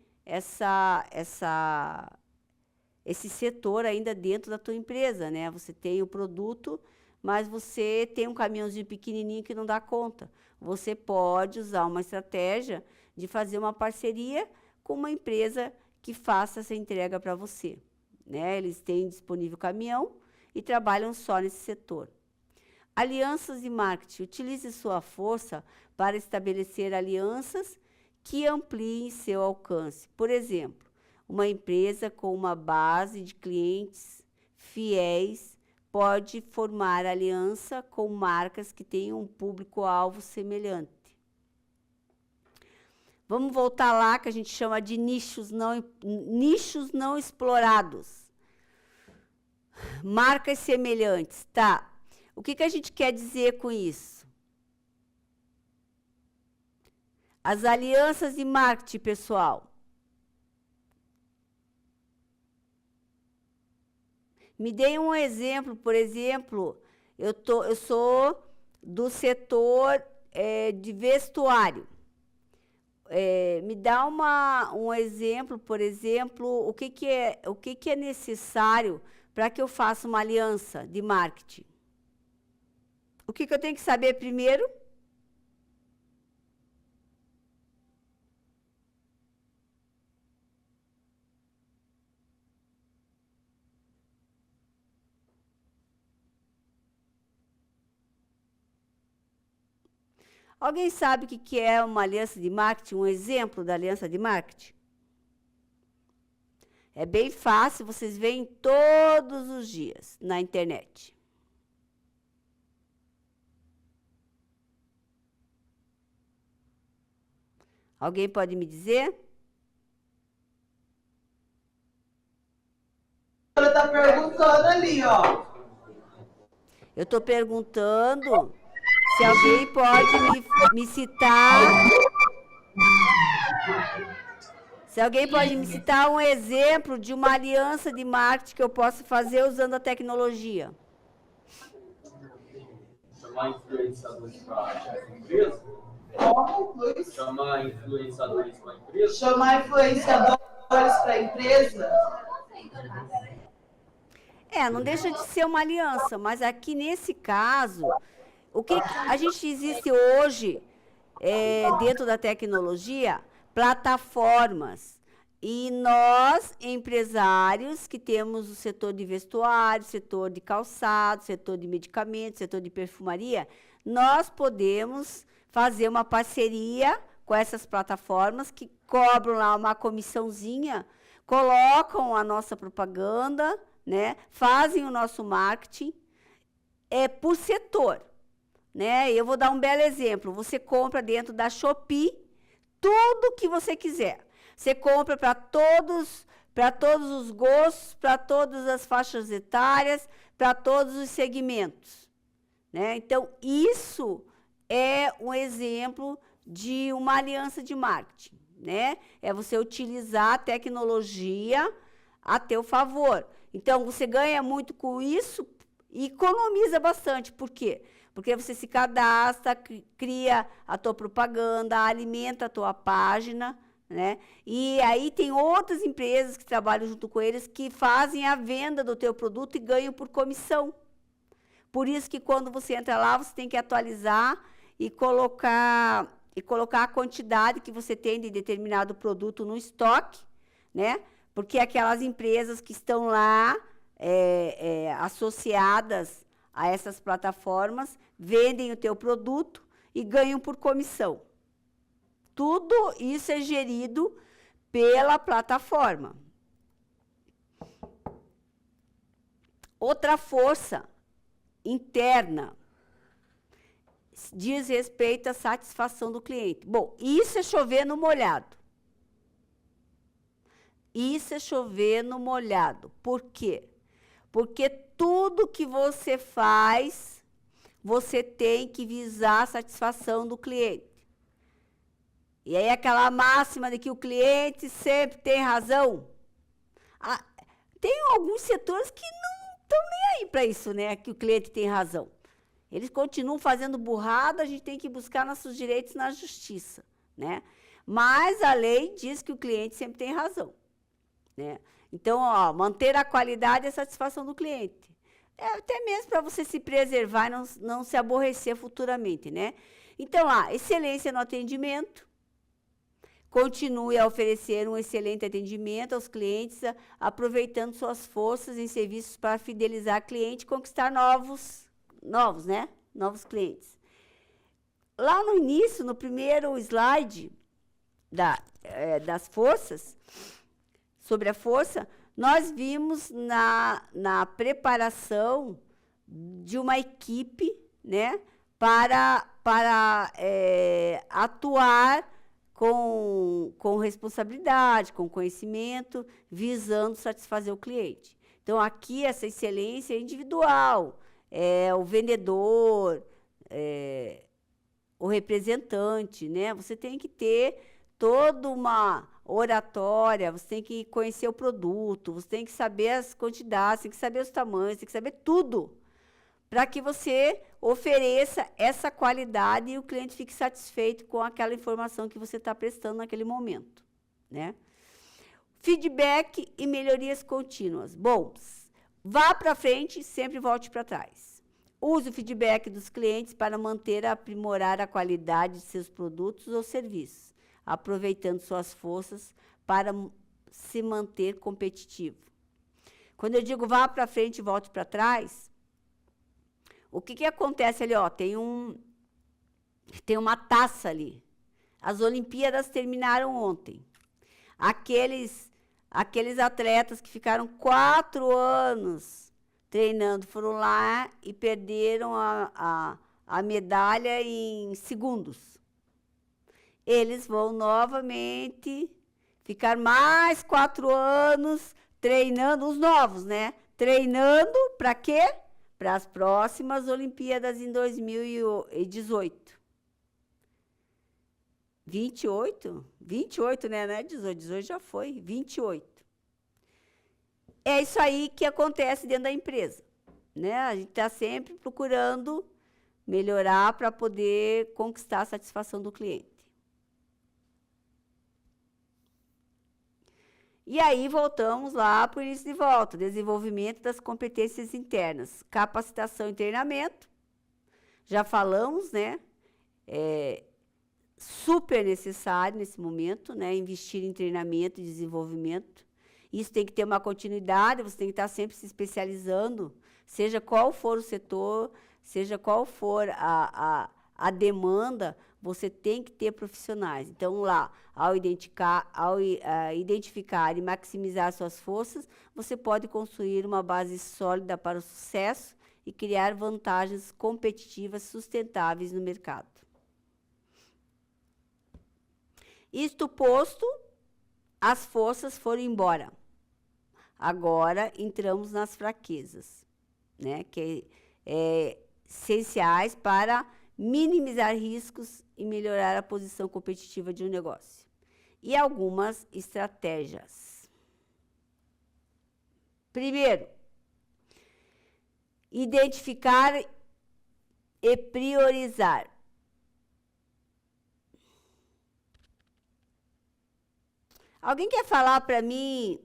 esse setor ainda dentro da tua empresa, né? Você tem o produto, mas você tem um caminhãozinho pequenininho que não dá conta. Você pode usar uma estratégia de fazer uma parceria com uma empresa que faça essa entrega para você, né? Eles têm disponível caminhão e trabalham só nesse setor. Alianças de marketing. Utilize sua força para estabelecer alianças que ampliem seu alcance. Por exemplo, uma empresa com uma base de clientes fiéis pode formar aliança com marcas que tenham um público-alvo semelhante. Vamos voltar lá, que a gente chama de nichos não explorados. Marcas semelhantes, tá? O que a gente quer dizer com isso? As alianças de marketing, pessoal. Me deem um exemplo, por exemplo, eu sou do setor de vestuário. Me dá um exemplo, por exemplo, o que é necessário para que eu faça uma aliança de marketing? O que eu tenho que saber primeiro? Alguém sabe o que é uma aliança de marketing? Um exemplo da aliança de marketing? É bem fácil, vocês veem todos os dias na internet. Alguém pode me dizer? Ela está perguntando ali, ó. Eu estou perguntando se alguém pode me citar. Se alguém pode me citar um exemplo de uma aliança de marketing que eu possa fazer usando a tecnologia. Chamar influenciadores para a empresa? Chamar influenciadores para a empresa? Chamar influenciadores para a empresa? Não deixa de ser uma aliança, mas aqui nesse caso, o que a gente existe hoje dentro da tecnologia, plataformas. E nós, empresários, que temos o setor de vestuário, setor de calçado, setor de medicamentos, setor de perfumaria, nós podemos fazer uma parceria com essas plataformas que cobram lá uma comissãozinha, colocam a nossa propaganda, né, fazem o nosso marketing por setor. Né? Eu vou dar um belo exemplo. Você compra dentro da Shopee tudo que você quiser. Você compra para todos os gostos, para todas as faixas etárias, para todos os segmentos. Né? Então, isso é um exemplo de uma aliança de marketing. Né? É você utilizar a tecnologia a teu favor. Então, você ganha muito com isso e economiza bastante. Por quê? Porque você se cadastra, cria a tua propaganda, alimenta a tua página, né? E aí tem outras empresas que trabalham junto com eles que fazem a venda do teu produto e ganham por comissão. Por isso que quando você entra lá, você tem que atualizar e colocar a quantidade que você tem de determinado produto no estoque, né? Porque aquelas empresas que estão lá associadas a essas plataformas vendem o teu produto e ganham por comissão. Tudo isso é gerido pela plataforma. Outra força interna diz respeito à satisfação do cliente. Bom, isso é chover no molhado. Isso é chover no molhado. Por quê? Porque tudo que você faz, você tem que visar a satisfação do cliente. E aí aquela máxima de que o cliente sempre tem razão. Tem alguns setores que não estão nem aí para isso, né? Que o cliente tem razão. Eles continuam fazendo burrada, a gente tem que buscar nossos direitos na justiça, né? Mas a lei diz que o cliente sempre tem razão, né? Então, ó, manter a qualidade e a satisfação do cliente. Até mesmo para você se preservar e não se aborrecer futuramente, né? Então, excelência no atendimento. Continue a oferecer um excelente atendimento aos clientes, aproveitando suas forças em serviços para fidelizar cliente e conquistar novos, né? Novos clientes. Lá no início, no primeiro slide das forças, sobre a força, nós vimos na preparação de uma equipe, né? Para atuar com responsabilidade, com conhecimento, visando satisfazer o cliente. Então, aqui, essa excelência é individual, o vendedor, o representante, né? Você tem que ter toda uma oratória, você tem que conhecer o produto, você tem que saber as quantidades, tem que saber os tamanhos, tem que saber tudo, para que você ofereça essa qualidade e o cliente fique satisfeito com aquela informação que você está prestando naquele momento, né? Feedback e melhorias contínuas. Bom, vá para frente e sempre volte para trás. Use o feedback dos clientes para manter e aprimorar a qualidade de seus produtos ou serviços, aproveitando suas forças para se manter competitivo. Quando eu digo vá para frente e volte para trás, o que acontece ali? Ó, tem uma taça ali. As Olimpíadas terminaram ontem. Aqueles atletas que ficaram 4 anos treinando foram lá e perderam a medalha em segundos. Eles vão novamente ficar mais 4 anos treinando, os novos, né? Treinando para quê? Para as próximas Olimpíadas em 2018. 28? 28, né? Não é 18, 18 já foi, 28. É isso aí que acontece dentro da empresa, né? A gente está sempre procurando melhorar para poder conquistar a satisfação do cliente. E aí, voltamos lá para o início de volta, desenvolvimento das competências internas, capacitação e treinamento, já falamos, né? Super necessário nesse momento, né? Investir em treinamento e desenvolvimento. Isso tem que ter uma continuidade, você tem que estar sempre se especializando, seja qual for o setor, seja qual for a demanda, você tem que ter profissionais. Então, lá, ao identificar e maximizar suas forças, você pode construir uma base sólida para o sucesso e criar vantagens competitivas sustentáveis no mercado. Isto posto, as forças foram embora. Agora, entramos nas fraquezas, né? Que é essenciais para minimizar riscos e melhorar a posição competitiva de um negócio. E algumas estratégias. Primeiro, identificar e priorizar. Alguém quer falar para mim,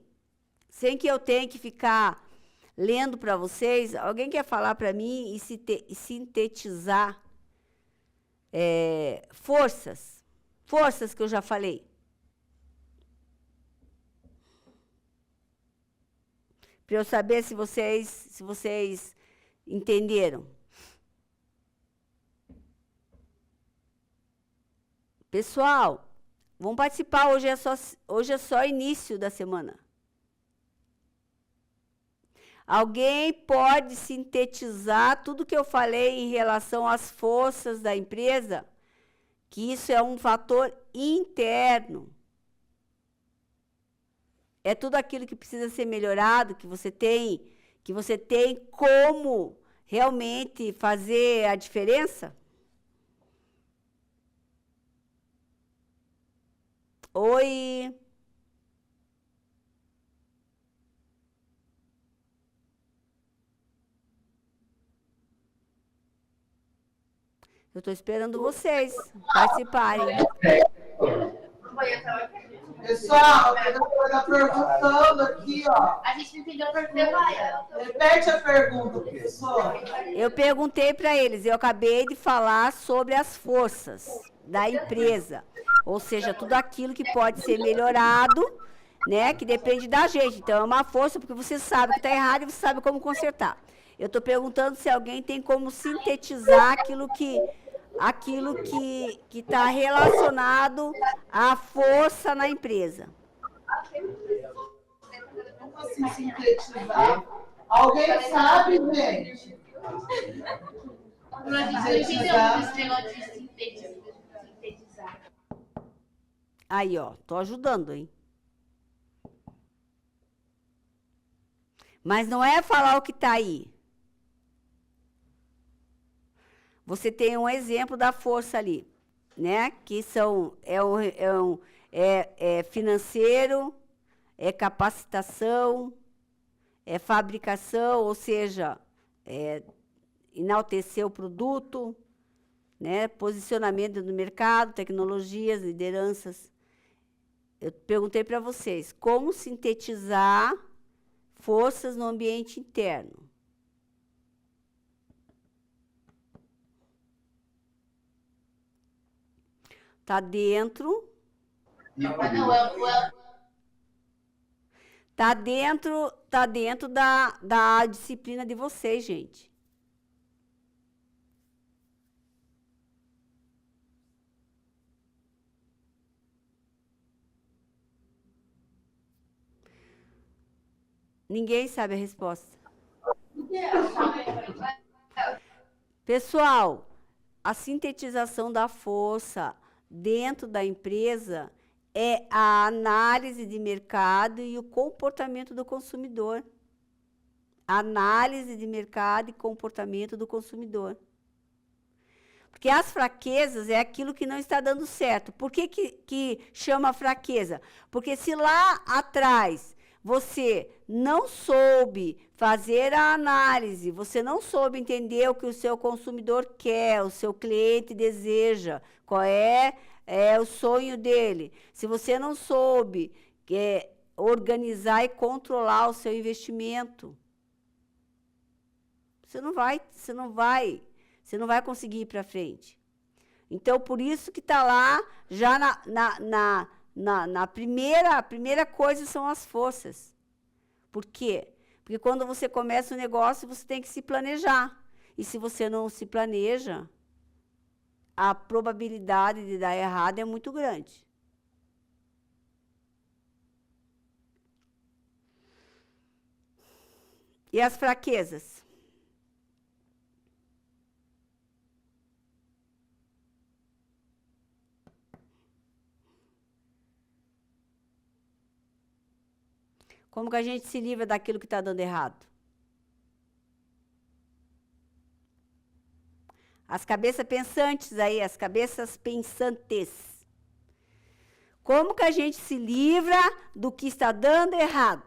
sem que eu tenha que ficar lendo para vocês, alguém quer falar para mim e sintetizar forças que eu já falei? Para eu saber se vocês entenderam. Pessoal, vamos participar, hoje é só início da semana. Alguém pode sintetizar tudo que eu falei em relação às forças da empresa? Que isso é um fator interno. É tudo aquilo que precisa ser melhorado, que você tem como realmente fazer a diferença? Oi. Eu estou esperando vocês participarem. Pessoal, a professora está perguntando aqui, ó. A gente não entendeu por que vai. Repete a pergunta, professor. Eu perguntei para eles, eu acabei de falar sobre as forças da empresa, ou seja, tudo aquilo que pode ser melhorado, né, que depende da gente. Então, é uma força porque você sabe que está errado e você sabe como consertar. Eu estou perguntando se alguém tem como sintetizar aquilo que está relacionado à força na empresa. Como assim sintetizar? Alguém sabe, gente? A gente não entendeu esse negócio de sintetizar. Aí, ó, tô ajudando, hein? Mas não é falar o que está aí. Você tem um exemplo da força ali, né? Que é financeiro, é capacitação, é fabricação, ou seja, enaltecer o produto, né? Posicionamento no mercado, tecnologias, lideranças. Eu perguntei para vocês, como sintetizar forças no ambiente interno? Tá dentro. Tá dentro da disciplina de vocês, gente. Ninguém sabe a resposta. Pessoal, a sintetização da força dentro da empresa é a análise de mercado e o comportamento do consumidor. Análise de mercado e comportamento do consumidor. Porque as fraquezas é aquilo que não está dando certo. Por que chama fraqueza? Porque se lá atrás você não soube fazer a análise, você não soube entender o que o seu consumidor quer, o seu cliente deseja, qual é o sonho dele. Se você não soube organizar e controlar o seu investimento, você não vai conseguir ir para frente. Então, por isso que está lá, já na primeira coisa são as forças. Por quê? Porque quando você começa um negócio, você tem que se planejar. E se você não se planeja, a probabilidade de dar errado é muito grande. E as fraquezas? Como que a gente se livra daquilo que está dando errado? As cabeças pensantes aí, as cabeças pensantes. Como que a gente se livra do que está dando errado?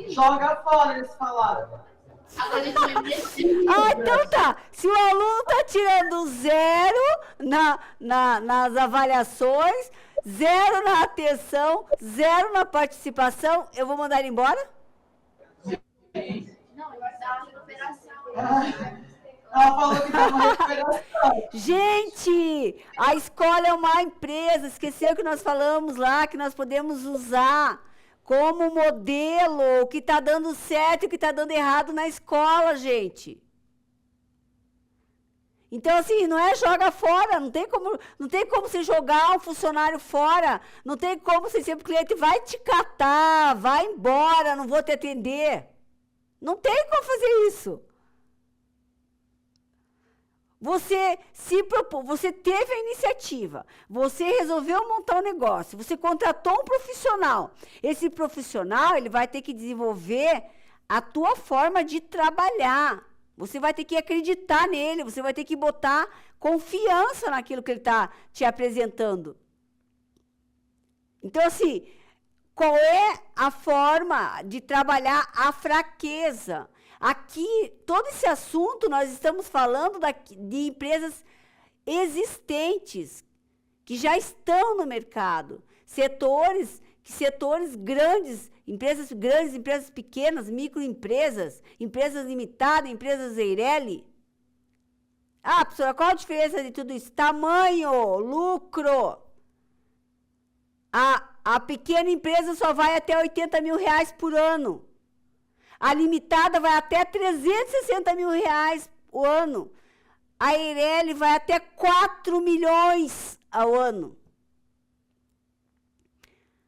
Joga fora, eles falaram. Ah, então tá. Se o aluno está tirando 0 nas avaliações, 0 na atenção, 0 na participação, eu vou mandar ele embora? Não, ele vai dar uma recuperação. Ela falou que dá uma recuperação. Gente, a escola é uma empresa, esqueceu que nós falamos lá, que nós podemos usar como modelo o que está dando certo e o que está dando errado na escola, gente. Então, assim, não é joga fora, não tem como você jogar um funcionário fora, não tem como você dizer para o cliente, vai te catar, vai embora, não vou te atender. Não tem como fazer isso. Você se propôs, você teve a iniciativa, você resolveu montar um negócio, você contratou um profissional. Esse profissional, ele vai ter que desenvolver a tua forma de trabalhar. Você vai ter que acreditar nele, você vai ter que botar confiança naquilo que ele está te apresentando. Então, assim, qual é a forma de trabalhar a fraqueza? Aqui, todo esse assunto, nós estamos falando de empresas existentes, que já estão no mercado. Setores grandes, empresas pequenas, microempresas, empresas limitadas, empresas Eireli. Ah, professora, qual a diferença de tudo isso? Tamanho, lucro. A pequena empresa só vai até R$80 mil por ano. A limitada vai até R$360 mil o ano. A Eireli vai até 4 milhões ao ano.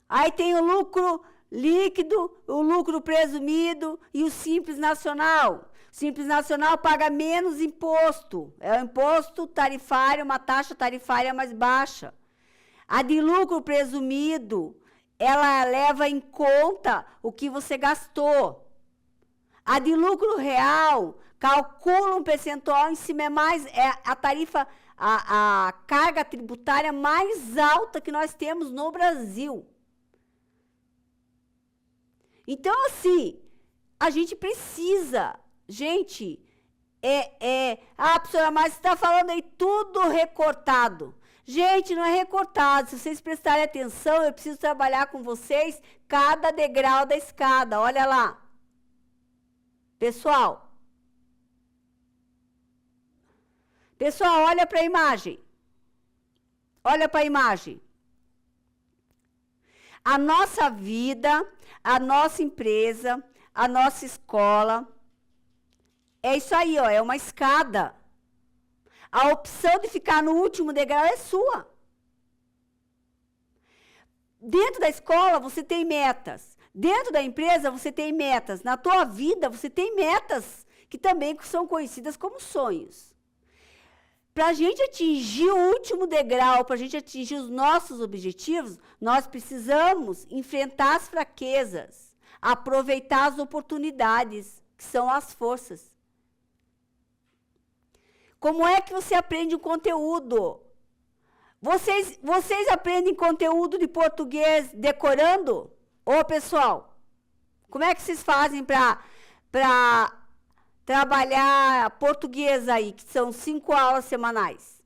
Aí tem o lucro líquido, o lucro presumido e o Simples Nacional. O Simples Nacional paga menos imposto. É o imposto tarifário, uma taxa tarifária mais baixa. A de lucro presumido, ela leva em conta o que você gastou. A de lucro real, calcula um percentual em cima, é a tarifa, a carga tributária mais alta que nós temos no Brasil. Então, assim, a gente precisa, gente, professora, mas você está falando aí tudo recortado. Gente, não é recortado. Se vocês prestarem atenção, eu preciso trabalhar com vocês cada degrau da escada. Olha lá. Pessoal, olha para a imagem. Olha para a imagem. A nossa vida, a nossa empresa, a nossa escola, é isso aí, ó, é uma escada. A opção de ficar no último degrau é sua. Dentro da escola, você tem metas. Dentro da empresa, você tem metas. Na tua vida, você tem metas que também são conhecidas como sonhos. Para a gente atingir o último degrau, para a gente atingir os nossos objetivos, nós precisamos enfrentar as fraquezas, aproveitar as oportunidades, que são as forças. Como é que você aprende o conteúdo? Vocês aprendem conteúdo de português decorando? Ô, pessoal, como é que vocês fazem para trabalhar português aí, que são 5 aulas semanais?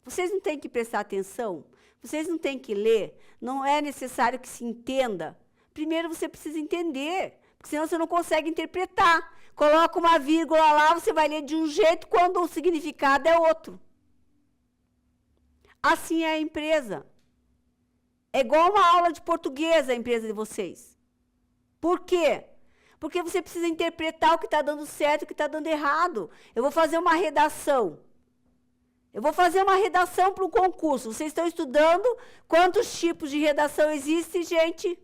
Vocês não têm que prestar atenção? Vocês não têm que ler? Não é necessário que se entenda? Primeiro você precisa entender, porque senão você não consegue interpretar. Coloca uma vírgula lá, você vai ler de um jeito, quando o significado é outro. Assim é a empresa. É igual uma aula de português a empresa de vocês. Por quê? Porque você precisa interpretar o que está dando certo e o que está dando errado. Eu vou fazer uma redação. Para um concurso. Vocês estão estudando quantos tipos de redação existem, gente?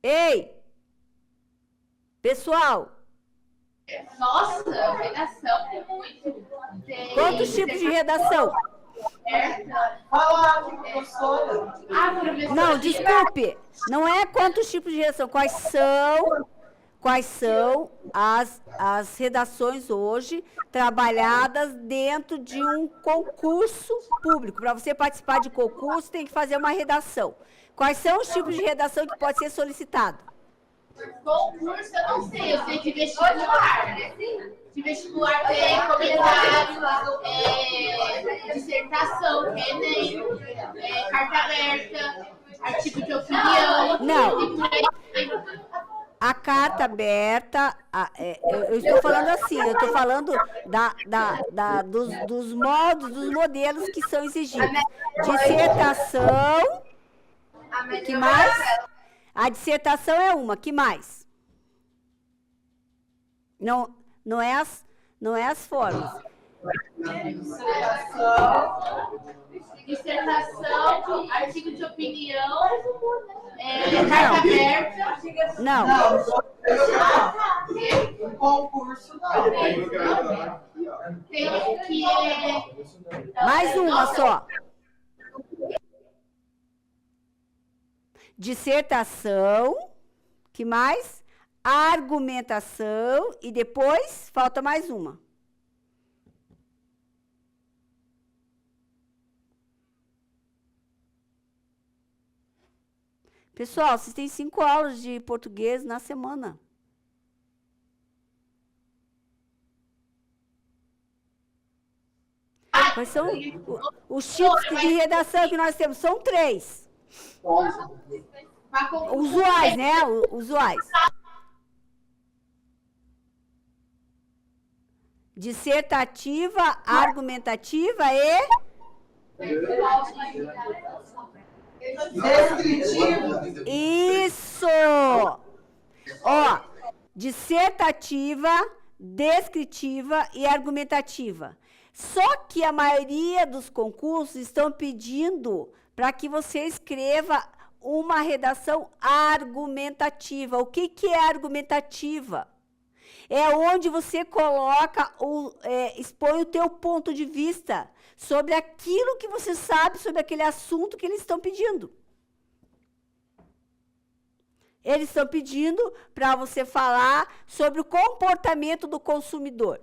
Ei! Pessoal! Nossa, redação tem muito. Quantos tipos de redação? Fala, professora. Professora. Não, desculpe. Não é quantos tipos de redação. Quais são as redações hoje trabalhadas dentro de um concurso público? Para você participar de concurso, tem que fazer uma redação. Quais são os tipos de redação que pode ser solicitado? Concurso, eu não sei. Eu sei de vestibular. De vestibular tem comentário, dissertação, Enem, carta aberta, artigo de opinião. Não. A carta aberta, eu estou falando assim, eu estou falando dos modos, dos modelos que são exigidos. Dissertação, que mais? A dissertação é uma, que mais? Não, não é as formas. Dissertação, artigo de opinião, carta aberta. Não. O concurso não. Tem um que é... Mais uma só. Dissertação, que mais? Argumentação e depois falta mais uma. Pessoal, vocês têm 5 aulas de português na semana. Quais são os tipos de redação que nós temos? São 3. Usuais, né? Usuais. Dissertativa, argumentativa e... Descritivo. Isso! Ó, dissertativa, descritiva e argumentativa. Só que a maioria dos concursos estão pedindo para que você escreva uma redação argumentativa. O que é argumentativa? É onde você coloca, expõe o teu ponto de vista sobre aquilo que você sabe, sobre aquele assunto que eles estão pedindo. Eles estão pedindo para você falar sobre o comportamento do consumidor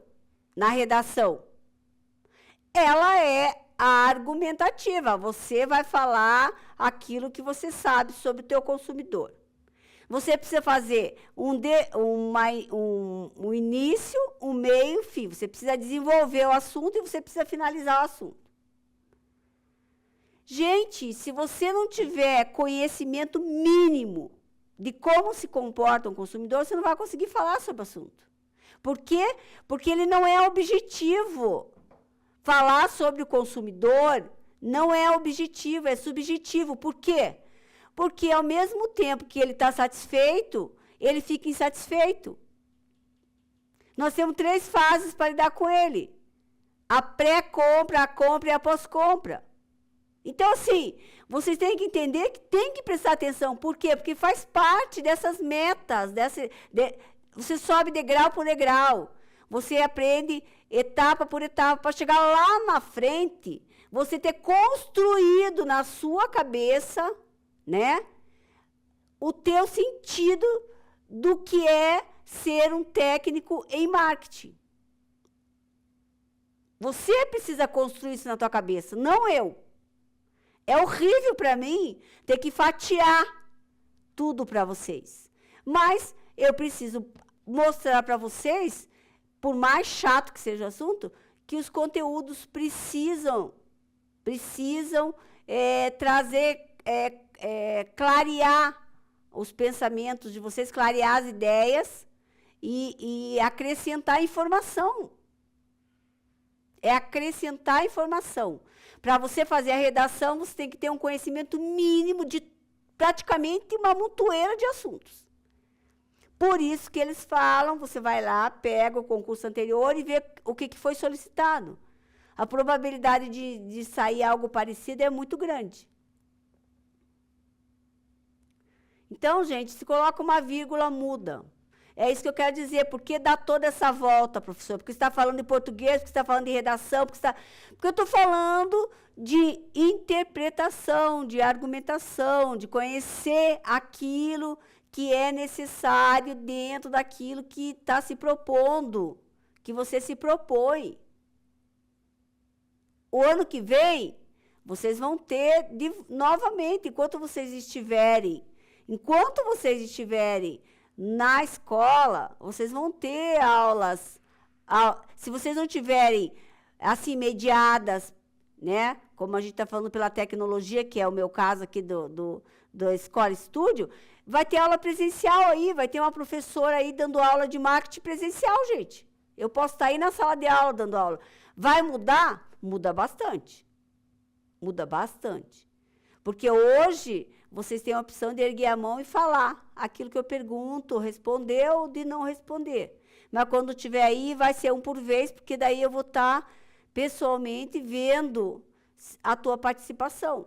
na redação. Ela é argumentativa. Você vai falar aquilo que você sabe sobre o teu consumidor. Você precisa fazer um início, um meio e um fim. Você precisa desenvolver o assunto e você precisa finalizar o assunto. Gente, se você não tiver conhecimento mínimo de como se comporta um consumidor, você não vai conseguir falar sobre o assunto. Por quê? Porque ele não é objetivo. Falar sobre o consumidor não é objetivo, é subjetivo. Por quê? Porque ao mesmo tempo que ele está satisfeito, ele fica insatisfeito. Nós temos 3 fases para lidar com ele. A pré-compra, a compra e a pós-compra. Então, assim, vocês têm que entender que tem que prestar atenção. Por quê? Porque faz parte dessas metas. Você sobe degrau por degrau. Você aprende etapa por etapa, para chegar lá na frente, você ter construído na sua cabeça, né, o teu sentido do que é ser um técnico em marketing. Você precisa construir isso na tua cabeça, não eu. É horrível para mim ter que fatiar tudo para vocês. Mas eu preciso mostrar para vocês, por mais chato que seja o assunto, que os conteúdos precisam trazer, clarear os pensamentos de vocês, clarear as ideias e acrescentar informação. É acrescentar informação. Para você fazer a redação, você tem que ter um conhecimento mínimo de praticamente uma montoeira de assuntos. Por isso que eles falam, você vai lá, pega o concurso anterior e vê o que foi solicitado. A probabilidade de sair algo parecido é muito grande. Então, gente, se coloca uma vírgula, muda. É isso que eu quero dizer. Por que dá toda essa volta, professor? Porque você está falando de português, porque você está falando de redação, porque eu estou falando de interpretação, de argumentação, de conhecer aquilo que é necessário dentro daquilo que está se propondo, que você se propõe. O ano que vem, vocês vão ter, novamente, enquanto vocês estiverem na escola, vocês vão ter aulas. Se vocês não tiverem, assim, mediadas, né, como a gente está falando pela tecnologia, que é o meu caso aqui do Escola Estúdio, vai ter aula presencial aí, vai ter uma professora aí dando aula de marketing presencial, gente. Eu posso estar aí na sala de aula dando aula. Vai mudar? Muda bastante. Muda bastante. Porque hoje vocês têm a opção de erguer a mão e falar aquilo que eu pergunto, responder ou de não responder. Mas quando tiver aí, vai ser um por vez, porque daí eu vou estar pessoalmente vendo a tua participação.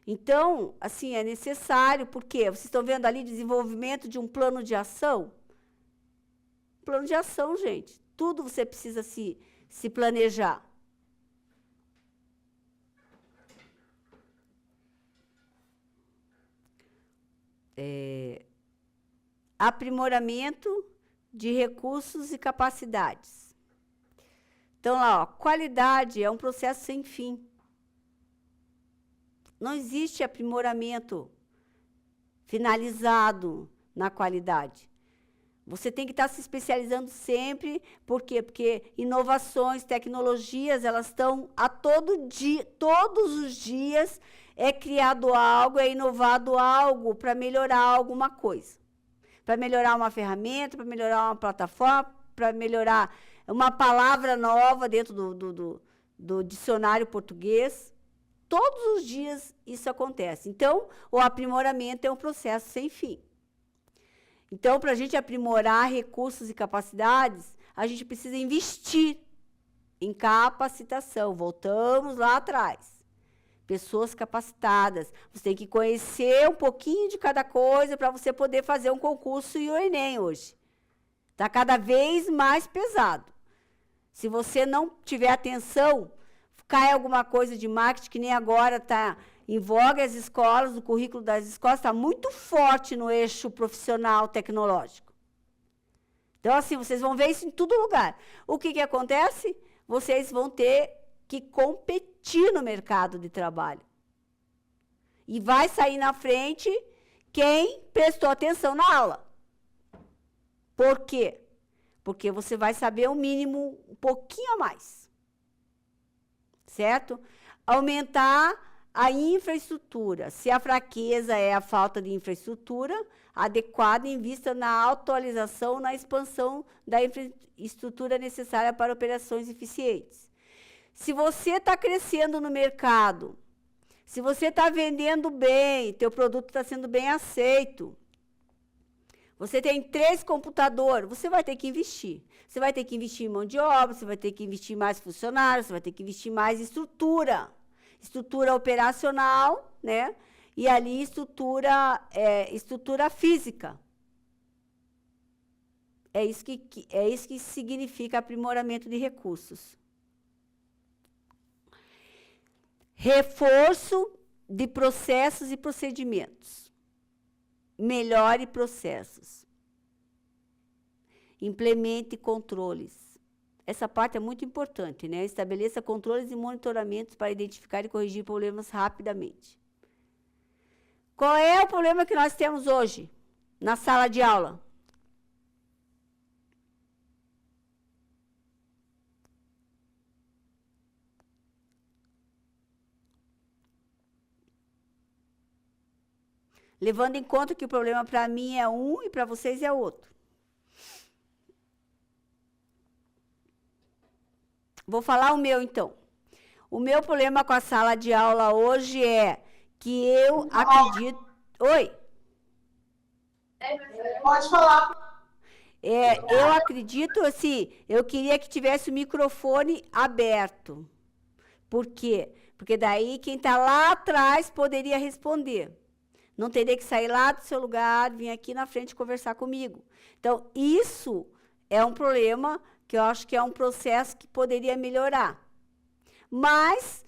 Então, assim, é necessário, porque vocês estão vendo ali desenvolvimento de um plano de ação? Plano de ação, gente. Tudo você precisa se planejar. Aprimoramento de recursos e capacidades. Então, lá, ó, qualidade é um processo sem fim. Não existe aprimoramento finalizado na qualidade. Você tem que estar se especializando sempre. Por quê? Porque inovações, tecnologias, elas estão a todo dia, todos os dias é criado algo, é inovado algo para melhorar alguma coisa. Para melhorar uma ferramenta, para melhorar uma plataforma, para melhorar uma palavra nova dentro do dicionário português. Todos os dias isso acontece. Então, o aprimoramento é um processo sem fim. Então, para a gente aprimorar recursos e capacidades, a gente precisa investir em capacitação. Voltamos lá atrás. Pessoas capacitadas. Você tem que conhecer um pouquinho de cada coisa para você poder fazer um concurso e o Enem hoje. Está cada vez mais pesado. Se você não tiver atenção, cai alguma coisa de marketing, que nem agora está em voga as escolas, o currículo das escolas está muito forte no eixo profissional tecnológico. Então, assim, vocês vão ver isso em todo lugar. O que acontece? Vocês vão ter que competir no mercado de trabalho. E vai sair na frente quem prestou atenção na aula. Por quê? Porque você vai saber o mínimo um pouquinho a mais. Certo? Aumentar a infraestrutura. Se a fraqueza é a falta de infraestrutura adequada, invista na atualização, na expansão da infraestrutura necessária para operações eficientes. Se você está crescendo no mercado, se você está vendendo bem, teu produto está sendo bem aceito, você tem 3 computadores, você vai ter que investir. Você vai ter que investir em mão de obra, você vai ter que investir em mais funcionários, você vai ter que investir em mais estrutura. Estrutura operacional, né? E ali estrutura física. É isso que significa aprimoramento de recursos. Reforço de processos e procedimentos. Melhore processos. Implemente controles. Essa parte é muito importante, né? Estabeleça controles e monitoramentos para identificar e corrigir problemas rapidamente. Qual é o problema que nós temos hoje na sala de aula? Levando em conta que o problema para mim é um e para vocês é outro. Vou falar o meu, então. O meu problema com a sala de aula hoje é que eu acredito... Oi? Pode falar. Eu acredito, assim, eu queria que tivesse o microfone aberto. Por quê? Porque daí quem está lá atrás poderia responder. Não teria que sair lá do seu lugar, vir aqui na frente conversar comigo. Então, isso é um problema que eu acho que é um processo que poderia melhorar. Mas,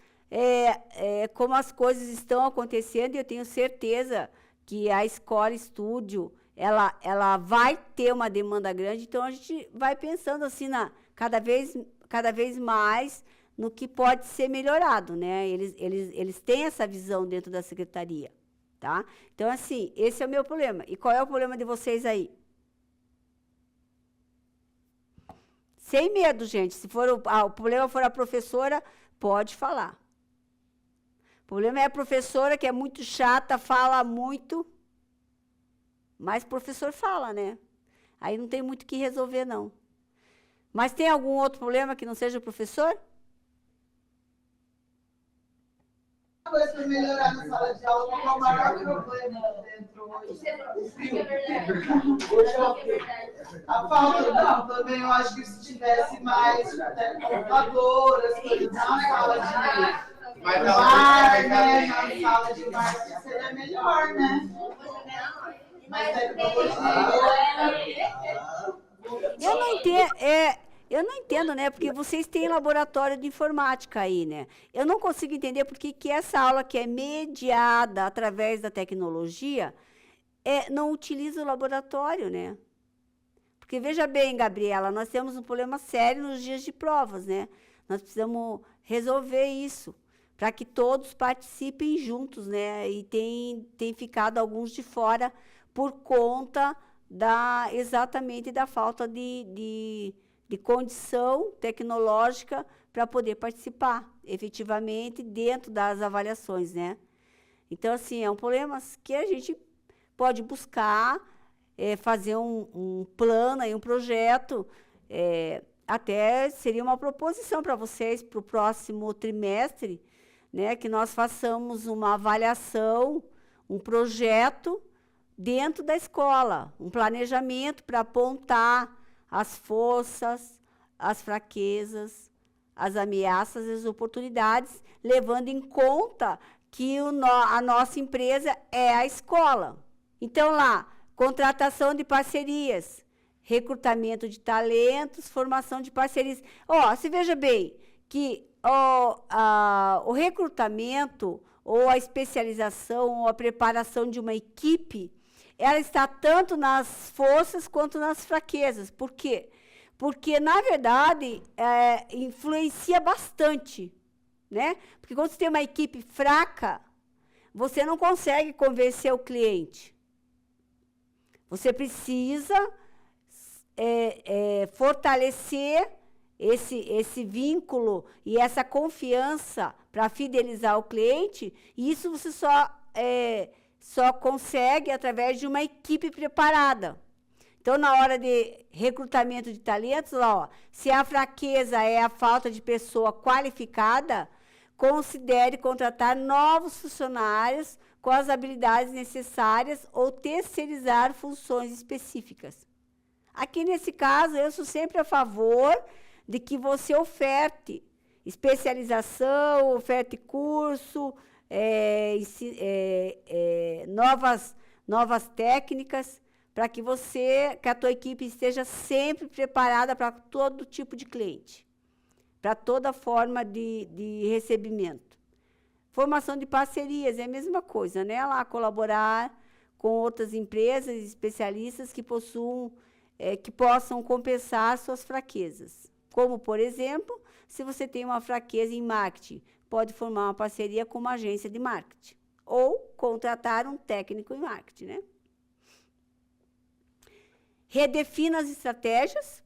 como as coisas estão acontecendo, eu tenho certeza que a escola estúdio, ela vai ter uma demanda grande, então a gente vai pensando assim, cada vez mais no que pode ser melhorado, né? Eles têm essa visão dentro da secretaria. Tá? Então, assim, esse é o meu problema. E qual é o problema de vocês aí? Sem medo, gente. Se for o problema for a professora, pode falar. O problema é a professora, que é muito chata, fala muito. Mas o professor fala, né? Aí não tem muito o que resolver, não. Mas tem algum outro problema que não seja o professor? coisa para melhorar na sala de aula, qual é o maior problema dentro hoje? A falta também, eu acho que se tivesse mais computadoras, coisas na sala de ar, né? Na sala de marketing seria melhor, né? Mais tecnologia. Eu não entendo, né? Porque vocês têm laboratório de informática aí, né? Eu não consigo entender por que essa aula que é mediada através da tecnologia não utiliza o laboratório, né? Porque veja bem, Gabriela, nós temos um problema sério nos dias de provas, né? Nós precisamos resolver isso, para que todos participem juntos, né? E tem ficado alguns de fora por conta exatamente da falta de condição tecnológica para poder participar efetivamente dentro das avaliações, né? Então, assim, é um problema que a gente pode buscar, fazer um plano, um projeto, até seria uma proposição para vocês para o próximo trimestre, né, que nós façamos uma avaliação, um projeto dentro da escola, um planejamento para apontar as forças, as fraquezas, as ameaças e as oportunidades, levando em conta que a nossa empresa é a escola. Então, lá, contratação de parcerias, recrutamento de talentos, formação de parcerias. Você veja bem que o recrutamento, ou a especialização, ou a preparação de uma equipe, ela está tanto nas forças quanto nas fraquezas. Por quê? Porque, na verdade, influencia bastante, né? Porque quando você tem uma equipe fraca, você não consegue convencer o cliente. Você precisa fortalecer esse vínculo e essa confiança para fidelizar o cliente, e isso você só consegue através de uma equipe preparada. Então, na hora de recrutamento de talentos, se a fraqueza é a falta de pessoa qualificada, considere contratar novos funcionários com as habilidades necessárias ou terceirizar funções específicas. Aqui, nesse caso, eu sou sempre a favor de que você oferte especialização, oferte curso, novas técnicas, para que a tua equipe esteja sempre preparada para todo tipo de cliente, para toda forma de recebimento. Formação de parcerias é a mesma coisa, né? Lá, colaborar com outras empresas especialistas que possam compensar suas fraquezas. Como, por exemplo, se você tem uma fraqueza em marketing, pode formar uma parceria com uma agência de marketing ou contratar um técnico em marketing, né? Redefina as estratégias,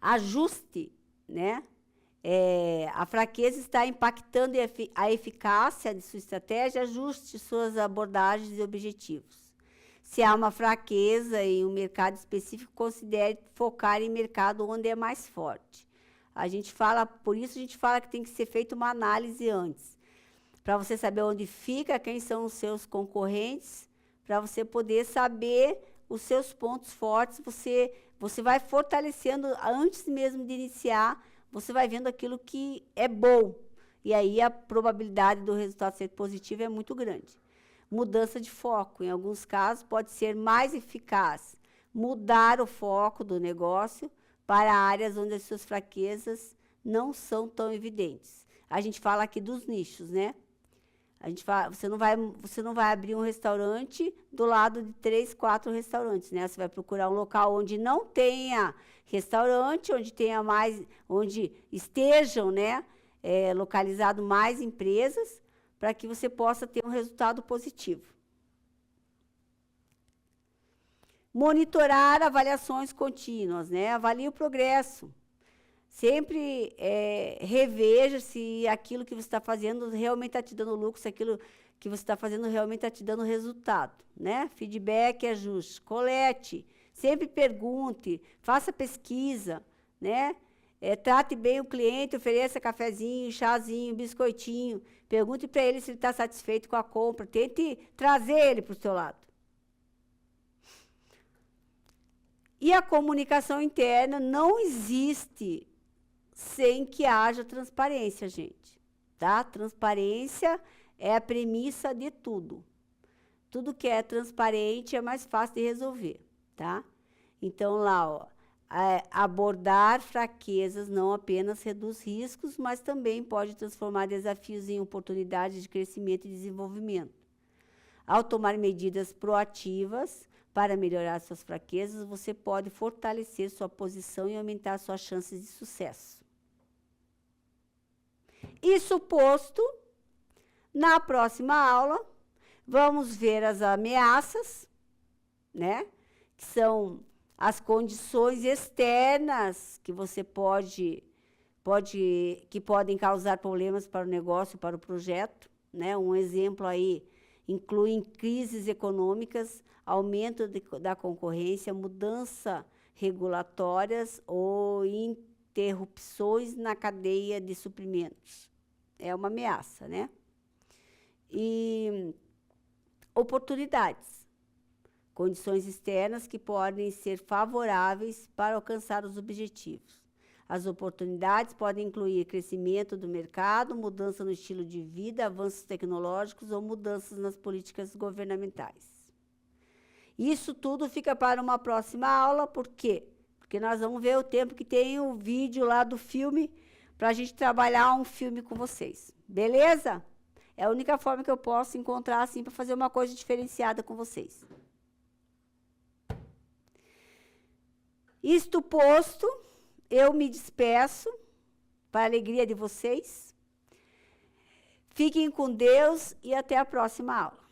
ajuste, né? A fraqueza está impactando a eficácia de sua estratégia, ajuste suas abordagens e objetivos. Se há uma fraqueza em um mercado específico, considere focar em mercado onde é mais forte. Por isso a gente fala que tem que ser feita uma análise antes, para você saber onde fica, quem são os seus concorrentes, para você poder saber os seus pontos fortes, você vai fortalecendo antes mesmo de iniciar, você vai vendo aquilo que é bom, e aí a probabilidade do resultado ser positivo é muito grande. Mudança de foco, em alguns casos, pode ser mais eficaz mudar o foco do negócio para áreas onde as suas fraquezas não são tão evidentes. A gente fala aqui dos nichos, né? Você não vai abrir um restaurante do lado de 3, 4 restaurantes, né? Você vai procurar um local onde não tenha restaurante, onde estejam, né, localizado mais empresas, para que você possa ter um resultado positivo. Monitorar avaliações contínuas, né? Avalie o progresso. Sempre reveja se aquilo que você está fazendo realmente está te dando lucro, se aquilo que você está fazendo realmente está te dando resultado, né? Feedback, ajuste, colete, sempre pergunte, faça pesquisa, né? Trate bem o cliente, ofereça cafezinho, chazinho, biscoitinho. Pergunte para ele se ele está satisfeito com a compra. Tente trazer ele para o seu lado. E a comunicação interna não existe sem que haja transparência, gente. Tá? Transparência é a premissa de tudo. Tudo que é transparente é mais fácil de resolver, tá? Então, lá, ó, abordar fraquezas não apenas reduz riscos, mas também pode transformar desafios em oportunidades de crescimento e desenvolvimento. Ao tomar medidas proativas para melhorar suas fraquezas, você pode fortalecer sua posição e aumentar suas chances de sucesso. Isso posto, na próxima aula, vamos ver as ameaças, né? Que são as condições externas que você que podem causar problemas para o negócio, para o projeto, né? Um exemplo aí inclui crises econômicas, aumento da concorrência, mudança regulatórias ou interrupções na cadeia de suprimentos. É uma ameaça, né? E oportunidades. Condições externas que podem ser favoráveis para alcançar os objetivos. As oportunidades podem incluir crescimento do mercado, mudança no estilo de vida, avanços tecnológicos ou mudanças nas políticas governamentais. Isso tudo fica para uma próxima aula, por quê? Porque nós vamos ver o tempo que tem o vídeo lá do filme, para a gente trabalhar um filme com vocês. Beleza? É a única forma que eu posso encontrar, assim, para fazer uma coisa diferenciada com vocês. Isto posto, eu me despeço, para a alegria de vocês. Fiquem com Deus e até a próxima aula.